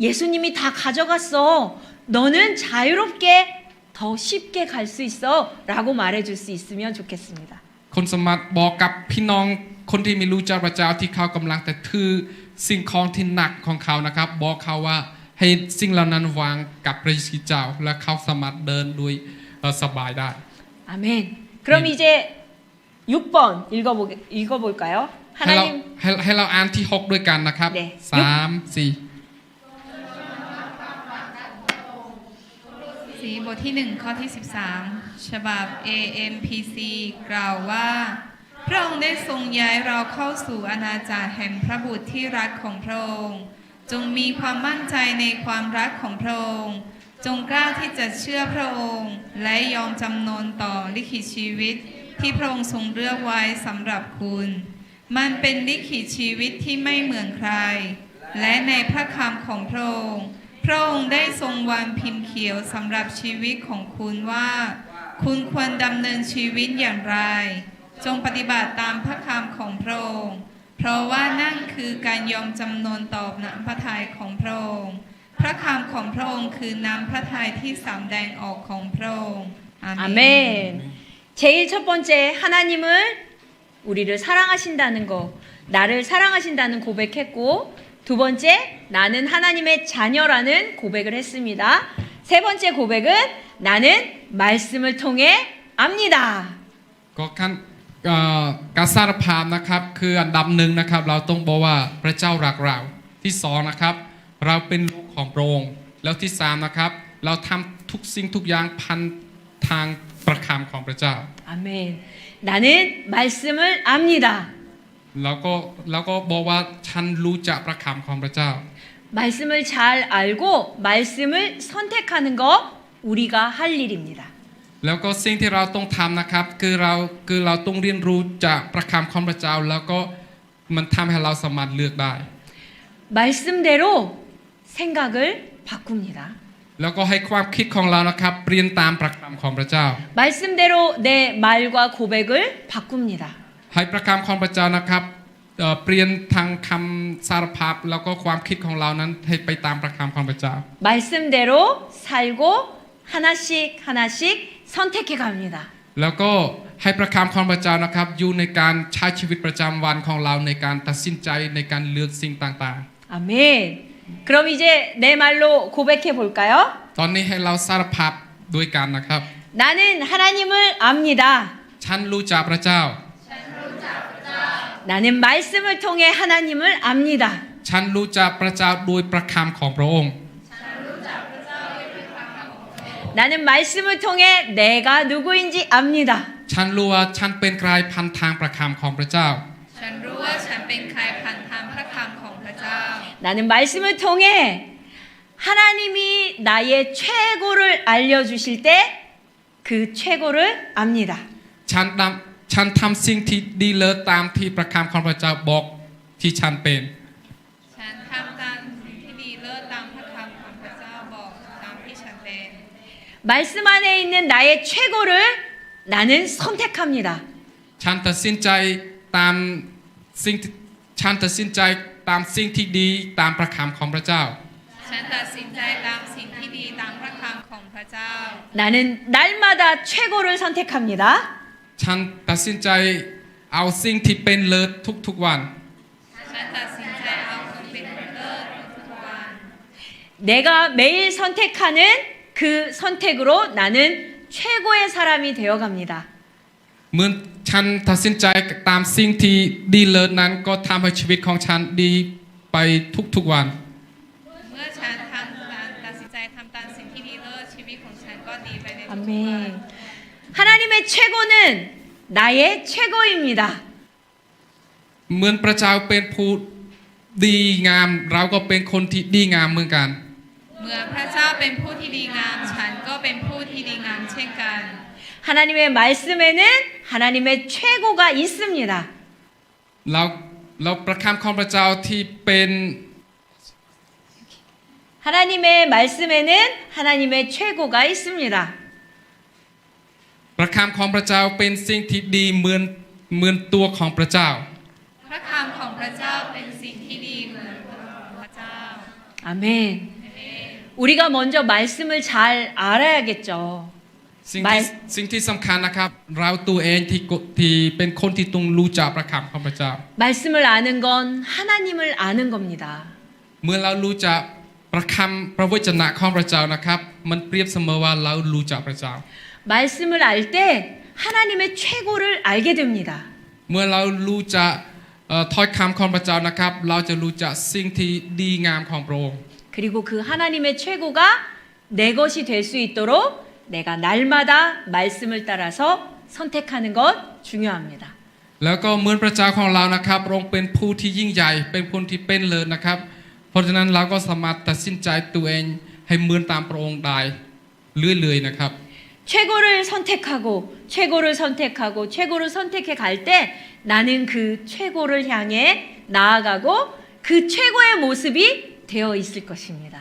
예수님이 다 가져갔어. 너는 자유롭게 더 쉽게 갈 수 있어 라고 말해줄 수 있으면 좋겠습니다. คนสามารถบอกกับพี่น้องคนที่ไม่รู้จักพระเจ้าที่เขากำลังแต่ถือสิ่งของที่หนักของเขานะครับบอกเขาว่าให้สิ่งเหล่านั้นวางกับพระเยซูเจ้าและเขาสามารถเดินโดยสบายได้ 아멘. 그럼 이제 6번 읽어볼까요? ให้เราอ่านที่ 6 ด้วยกันนะครับ 네. 3 4 บทที่ 1 ข้อที่ 13 ฉบับ AMPC กล่าวว่า พระองค์ได้ทรงย้ายเราเข้าสู่อาณาจักรแห่งพระบุตรที่รักของพระองค์จงมีความมั่นใจในความรักของพระองค์จงกล้าที่จะเชื่อพระองค์และยอมจำนนต่อลิขิตชีวิตที่พระองค์ทรงเลือกไว้สำหรับคุณ มันเป็นลิขิตชีวิตที่ไม่เหมือนใคร และในพระคำของพระองค์พระองค์ได้ทรงวางพิมพ์เขียวสำหรับชีวิตของคุณว่า คุณควรดำเนินชีวิตอย่างไร จงปฏิบัติตามพระคำของพระองค์เพราะว่านั่นคือการยอมจำนนต่อน้ำพระทัยของพระองค์พระคำของพระองค์คือน้ำพระทัยที่สำแดงออกของพระองค์อาเมน 아멘. 제일 첫 번째 하나님을 우리를 사랑하신다는 거, 나를 사랑하신다는 고백했고 두 번째 나는 하나님의 자녀라는 고백을 했습니다. 세 번째 고백은 나는 말씀을 통해 압니다. ก็การสารภาพนะครับคืออันดับหนึ่งนะครับเราต้องบอกว่าพระเจ้ารักเราที่สองนะครับเราเป็นลูกของพระองค์แล้วที่สามนะครับเราทำทุกสิ่งทุกอย่างพันทางประคำของพระเจ้า 아멘. 나는 말씀을 압니다. แล้วก็บอกว่าฉันรู้จักประคำของพระเจ้า 말씀을 잘 알고 말씀을 선택하는 거 우리가 할 일입니다. แล้วก็สิ่งที่เราต้องทำนะครับคือเราต้องเรียนรู้จากประคำของพระเจ้าแล้วก็มันทำให้เราสามารถเลือกได้ 말씀대로 생각을 바꿉니다. แล้วก็ให้ความคิดของเรานะครับเปลี่ยนตามประคำของพระเจ้า 말씀대로 내 말과 고백을 바꿉니다. ให้ประคำของพระเจ้านะครับเปลี่ยนทางคำสารภาพแล้วก็ความคิดของเรานั้นให้ไปตามประคำของพระเจ้า 말씀대로 살고 하나씩 선택해 갑니다. แล้วก็ให้ประคำของพระเจ้านะครับอยู่ในการใช้ชีวิตประจำวันของเราในการตัดสินใจในการเลือกสิ่งต่าง 아멘. 그럼 이제 내 말로 고백해 볼까요? ๆ ตอนนี้ให้เราสารภาพด้วยกันนะครับ 나는 하나님을 압니다. ฉันรู้จักพระเจ้า 나는 말씀을 통해 하나님을 압니다. ฉันรู้จักพระเจ้าโดยประคำของพระองค์ 나는 말씀을 통해 내가 누구인지 압니다. ฉันรู้ว่าฉันเป็นใครพันทางประคำของพระเจ้า ฉัน เป็นใครผ่านทางพระคำของพระเจ้า 나는 말씀을 통해 하나님이 나의 최고를 알려주실 때 그 최고를 압니다. ฉันทำสิ่งที่ดีเลิศตามที่พระคำของพระเจ้าบอกที่ฉันเป็น ฉันทำตามสิ่งที่ดีเลิศตามพระคำของพระเจ้าบอกตามที่ฉันเป็น 말씀 안에 있는 나의 최고를 나는 선택합니다. ฉันตัดสินใจตามสิ่งที่ฉันตัดสินใจตามสิ่งที่ดีตามพระคำของพระเจ้า ฉันตัดสินใจตามสิ่งที่ดีตามพระคำของพระเจ้า 나는 날마다 최고를 선택합니다. ฉันตัดสินใจเอาสิ่งที่เป็นเลิศทุกๆวัน ฉันตัดสินใจเอาสิ่งเป็นเลิศทุกวัน 내가 매일 선택하는 그 선택으로 나는 최고의 사람이 되어갑니다. เมื่อฉันตัดสินใจตามสิ่งที่ดีเลิศนั้นก็ทำให้ชีวิตของฉันดีไปทุกๆวัน เมื่อฉันตัดสินใจทำตามสิ่งที่ดีเลิศชีวิตของฉันก็ดีไปในทุกวัน 아멘. 하나님의 최고는 나의 최고입니다. เหมือนพระเจ้าเป็นผู้ดีงามเราก็เป็นคนที่ดีงามเหมือนกัน เมื่อพระเจ้าเป็นผู้ที่ดีงามฉันก็เป็นผู้ที่ดีงามเช่นกัน 하나님의 말씀에는 하나님의 최고가 있습니다. เราประคำของพระเจ้าที่เป็น 하나님의 말씀에는 하나님의 최고가 있습니다. ประคำของพระเจ้าเป็นสิ่งที่ดีเหมือนตัวของพระเจ้า พระคำของพระเจ้าเป็นสิ่งที่ดีเหมือนพระเจ้า 아멘. 우리가 먼저 말씀을 잘 알아야겠죠. สิ่งที่สำคัญนะครับเราตัวเองที่เป็นคนที่ต้องรู้จักประคำของพระเจ้า 말씀을 아는 건 하나님을 아는 겁니다. เมื่อเรารู้จักประคำพระวจนะของพระเจ้านะครับมันเปรียบเสมอว่าเรารู้จักพระเจ้า 말씀을 알 때 하나님의 최고를 알게 됩니다. เมื่อเรารู้จักถ้อยคำของพระเจ้านะครับเราจะรู้จักสิ่งที่ดีงามของพระองค์ 그리고 그 하나님의 최고가 내 것이 될 수 있도록 내가 날마다 말씀을 따라서 선택하는 것 중요합니다. แล้วก็เหมือนพระเจ้าของเรานะครับพระองค์เป็นผู้ที่ยิ่งใหญ่เป็นผู้ที่เป็นเลิศนะครับเพราะฉะนั้นเราก็สามารถตัดสินใจตัวเองให้เหมือนตามพระองค์ได้เรื่อยๆนะครับ 최고를 선택하고 최고를 선택하고 최고를 선택해 갈 때 나는 그 최고를 향해 나아가고 그 최고의 모습이 되어 있을 것입니다.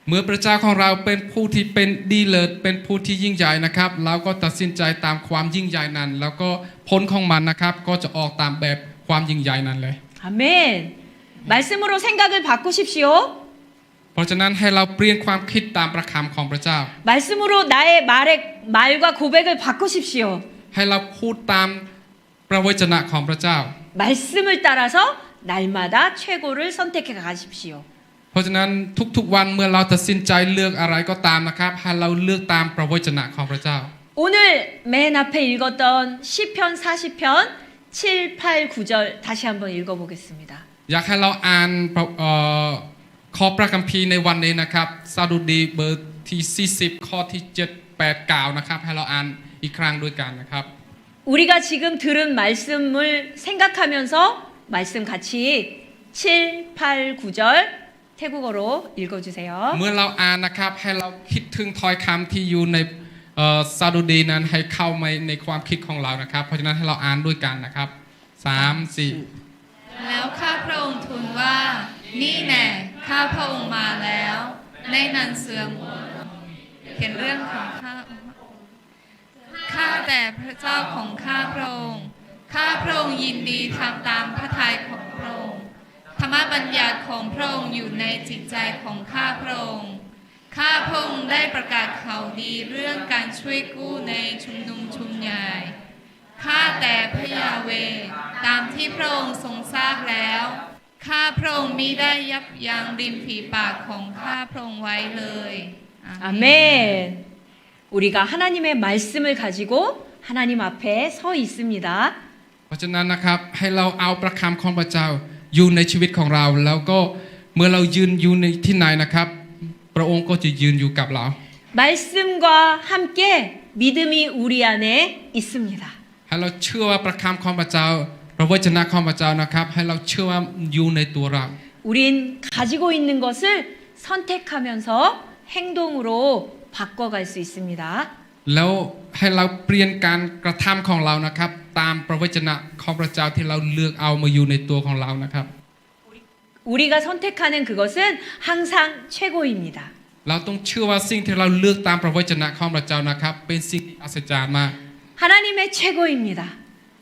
เมื่อพระเจ้าของเราเป็นผู้ที่เป็นดีเลิศเป็นผู้ที่ยิ่งใหญ่นะครับเราก็ตัดสินใจตามความยิ่งใหญ่นั้นแล้วก็ผลของมันนะครับก็จะออกตามแบบความยิ่งใหญ่นั้นเลย 아멘. 말씀으로 생각을 바꾸십시오. เพราะฉะนั้นให้เราเปลี่ยนความคิดตามประคำของพระเจ้า 말씀으로 나의 말과 고백을 바꾸십시오. ให้เราพูดตามพระวจนะของพระเจ้า 말씀을 따라서 날마다 최고를 선택해 가십시오. เพราะฉะนั้นทุกๆวันเมื่อเราตัดสินใจเลือกอะไรก็ตามนะครับให้เราเลือกตามพระวจนะของพระเจ้า 오늘 맨 앞에 읽었던 시편 40편 7, 8, 9절 다시 한번 읽어보겠습니다. อยากให้เราอ่านข้อพระคัมภีร์ในวันนี้นะครับสดุดีบทที่40ข้อที่7 8 9นะครับให้เราอ่านอีกครั้งด้วยกันนะครับ 우리가 지금 들은 말씀을 생각하면서 말씀 같이 7, 8, 9절 태국어로 읽어주세요. เมื่อเราอ่านนะครับให้เราคิดถึงถ้อยคำที่อยู่ในสดุดีนั้นให้เข้ามาในความคิดของเรานะครับเพราะฉะนั้นให้เราอ่านด้วยกันนะครับ3 4 แล้วข้าพระองค์ทูลว่านี่แน่ข้าพระองค์มาแล้วในหนังสือเขียนเรื่องของข้าแต่พระเจ้าของข้าพระองค์ข้าพระองค์ยินดีทำตามพระทัยของพระองค์ธรรมบัญญัติของพระองค์อยู่ในจิตใจของข้าพระองค์ข้าพระองค์ได้ประกาศข่าวดีเรื่องการช่วยกู้ในชุมนุมชุมใหญ่ข้าแต่พระยาเวห์ตามที่พระองค์ทรงทราบแล้วข้าพระองค์มิได้ยับยั้งริมฝีปากของข้าพระองค์ไว้เลย 아멘. 우리가 하나님의 말씀을 가지고 하나님 앞에 서 있습니다. เพราะฉะนั้นนะครับให้เราเอาประคำของพระเจ้าอยู่ในชีวิตของเราแล้วก็เมื่อเรายืนอยู่ในที่ไหนนะครับพระองค์ก็จะยืนอยู่กับเรา 말씀과 함께 믿음이 우리 안에 있습니다. ให้เราเชื่อว่าประคำของพระเจ้าพ ระวจนะของพระเจ้านะครับให้เราเชื่อว่าอยู่ในตัวเรา 우린 가지고 있는 것을 선택하면서 행동으로 바꿔갈 수 있습니다. แล้วให้เราเปลี่ยนการกระทำของเรานะครับตามพระวจนะของพระเจ้าที่เราเลือกเอามาอยู่ในตัวของเรานะครับ 우리가 선택하는 그것은 항상 최고입니다. เราต้องเชื่อว่าสิ่งที่เราเลือกตามพระวจนะของพระเจ้านะครับเป็นสิ่งที่อัศจรรย์มาก 하나님의 최고입니다.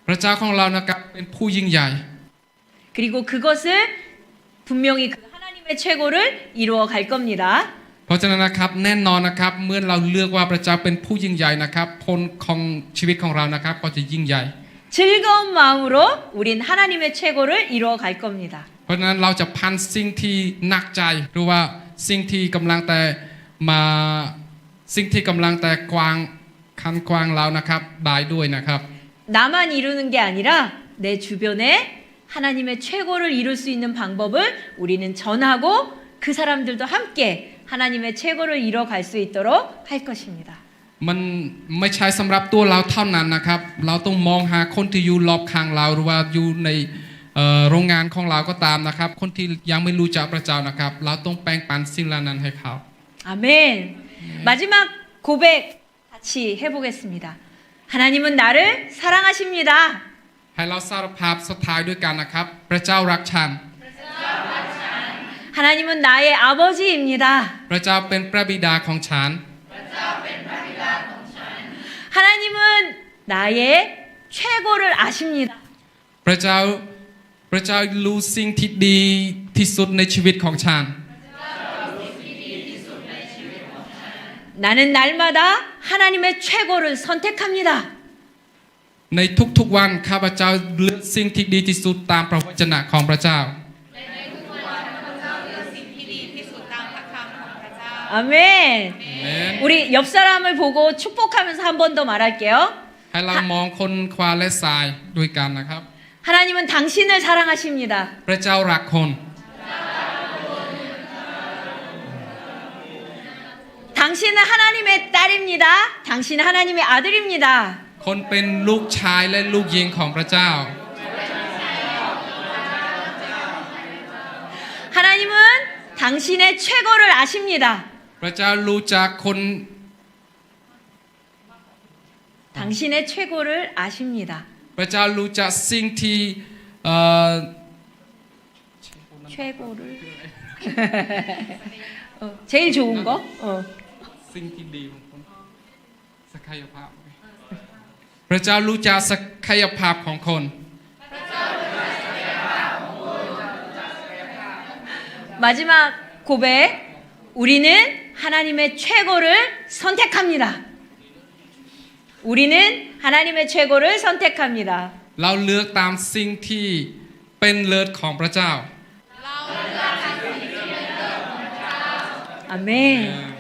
พระเจ้าของเรานะครับเป็นผู้ยิ่งใหญ่ 그리고 그것을 분명히 그 하나님의 최고를 이루어 갈 겁니다. เพราะฉะนั้นนะครับแน่นอนนะครับเมื่อเราเลือกว่าพระเจ้าเป็นผู้ยิ่งใหญ่นะครับผลของชีวิตของเรานะครับก็จะยิ่งใหญ่ 즐거운 마음으로 우린 하나님의 최고를 이루어 갈 겁니다. เพราะฉะนั้นเราจะพันสิ่งที่หนักใจหรือว่าสิ่งที่กำลังแต่มาสิ่งที่กำลังแต่กวางคันกวางเรานะครับได้ด้วยนะครับ 나만 이루는 게 아니라 내 주변에 하나님의 최고를 이룰 수 있는 방법을 우리는 전하고 그 사람들도 함께 하나님의 최고를 이뤄갈 수 있도록 할 것입니다. มันไม่ใช่สำหรับตัวเราเท่านั้นนะครับเราต้องมองหาคนที่อยู่รอบข้างเราหรือว่าอยู่ในโรงงานของเราก็ตามนะครับคนที่ยังไม่รู้จักพระเจ้านะครับเราต้องแบ่งปันสิ่งเหล่านั้นให้เขา 아멘. 마지막 고백 같이 해보겠습니다. 하나님은 나를 사랑하십니다. ให้เราสารภาพสุดท้ายด้วยกันนะครับพระเจ้ารักฉัน 하나님은 나의 아버지입니다. พระเจ้าเป็นพระบิดาของฉัน 하나님은 나의 최고를 아십니다. พระเจ้ารู้สิ่งที่ดีที่สุดในชีวิตของฉัน 나는 날마다 하나님의 최고를 선택합니다. ในทุกๆวันข้าพเจ้าเลือกสิ่งที่ดีที่สุดตามพระวจนะของพระเจ้า 아멘. 아멘. 우리 옆 사람을 보고 축복하면서 한 번 더 말할게요. ให้เรามองคนควาและทรายด้วยกันนะครับ 하나님은 당신을 사랑하십니다. พระเจ้ารักคน 당신은 하나님의 딸입니다. 당신은 하나님의 아들입니다. คนเป็นลูกชายและลูกหญิงของพระเจ้า 하나님은 당신의 최고를 아십니다. พระเจ้ารู้จักคน 당신의 최고를 아십니다. พระเจ้ารู้จักสิ่งที่ 최고를 제일 좋은 거? สิ่งที่ดีของคนศักยภาพพระเจ้ารู้จักศักยภาพของคน 마지막 고백. 우리는 하나님의 최고를 선택합니다. 우리는 하나님의 최고를 선택합니다. เราเลือกตามสิ่งที่เป็นเลิศของพระเจ้า 아멘.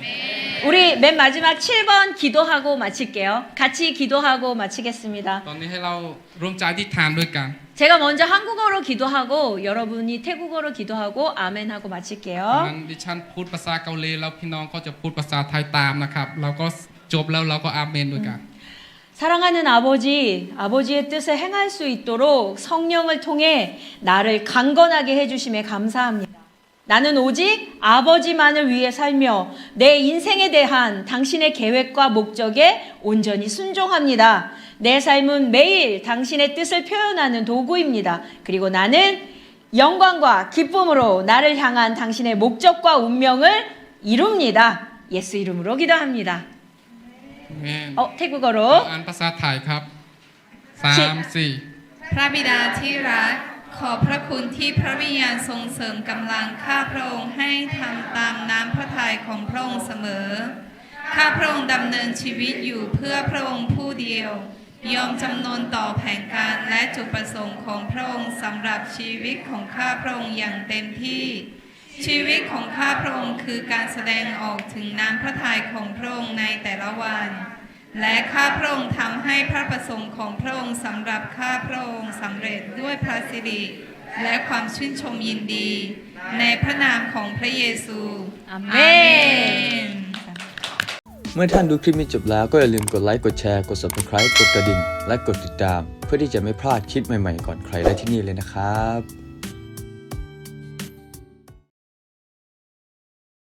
우리 맨 마지막 7번 기도하고 마칠게요. 같이 기도하고 마치겠습니다. ตอนนี้ให้เราร่วมใจอธิษฐานด้วยกัน 제가 먼저 한국어로 기도하고 여러분이 태국어로 기도하고 아멘하고 마칠게요. งั้นดิฉันพูดภาษาเกาหลีแล้วพี่น้องก็จะพูดภาษาไทยตามนะครับเราก็จบแล้วเราก็อาเมนด้วยกัน 사랑하는 아버지, 아버지의 뜻을 행할 수 있도록 성령을 통해 나를 강건하게 해주심에 감사합니다. 나는 오직 아버지만을 위해 살며 내 인생에 대한 당신의 계획과 목적에 온전히 순종합니다. 내 삶은 매일 당신의 뜻을 표현하는 도구입니다. 그리고 나는 영광과 기쁨으로 나를 향한 당신의 목적과 운명을 이룹니다. 예수 이름으로 기도합니다. อาเมน 태국어로 อ่านภาษาไทยครับ3 4 พระบิดาที่รักขอบพระคุณที่พระวิญญาณทรงเสริมกำลังข้าพระองค์ให้ทำตามน้ำพระทัยของพระองค์เสมอ ข้าพระองค์ดำเนินชีวิตอยู่เพื่อพระองค์ผู้เดียว ยอมจำนนต่อแผนการและจุดประสงค์ของพระองค์สำหรับชีวิตของข้าพระองค์อย่างเต็มที่ ชีวิตของข้าพระองค์คือการแสดงออกถึงน้ำพระทัยของพระองค์ในแต่ละวัน และข้าพระองค์ทำให้พระประสงค์ของพระองค์สำหรับข้าพระองค์สำเร็จด้วยพระสิริและความชื่นชมยินดี ในพระนามของพระเยซู 아멘. 아멘. เมื่อท่านดูคลิปนี้จบแล้วก็อย่าลืมกดไลค์กดแชร์กด Subscribe กดกระดิ่งและกดติดตาม เพื่อที่จะไม่พลาดคลิปใหม่ๆก่อนใครได้ที่นี่เลยนะครับ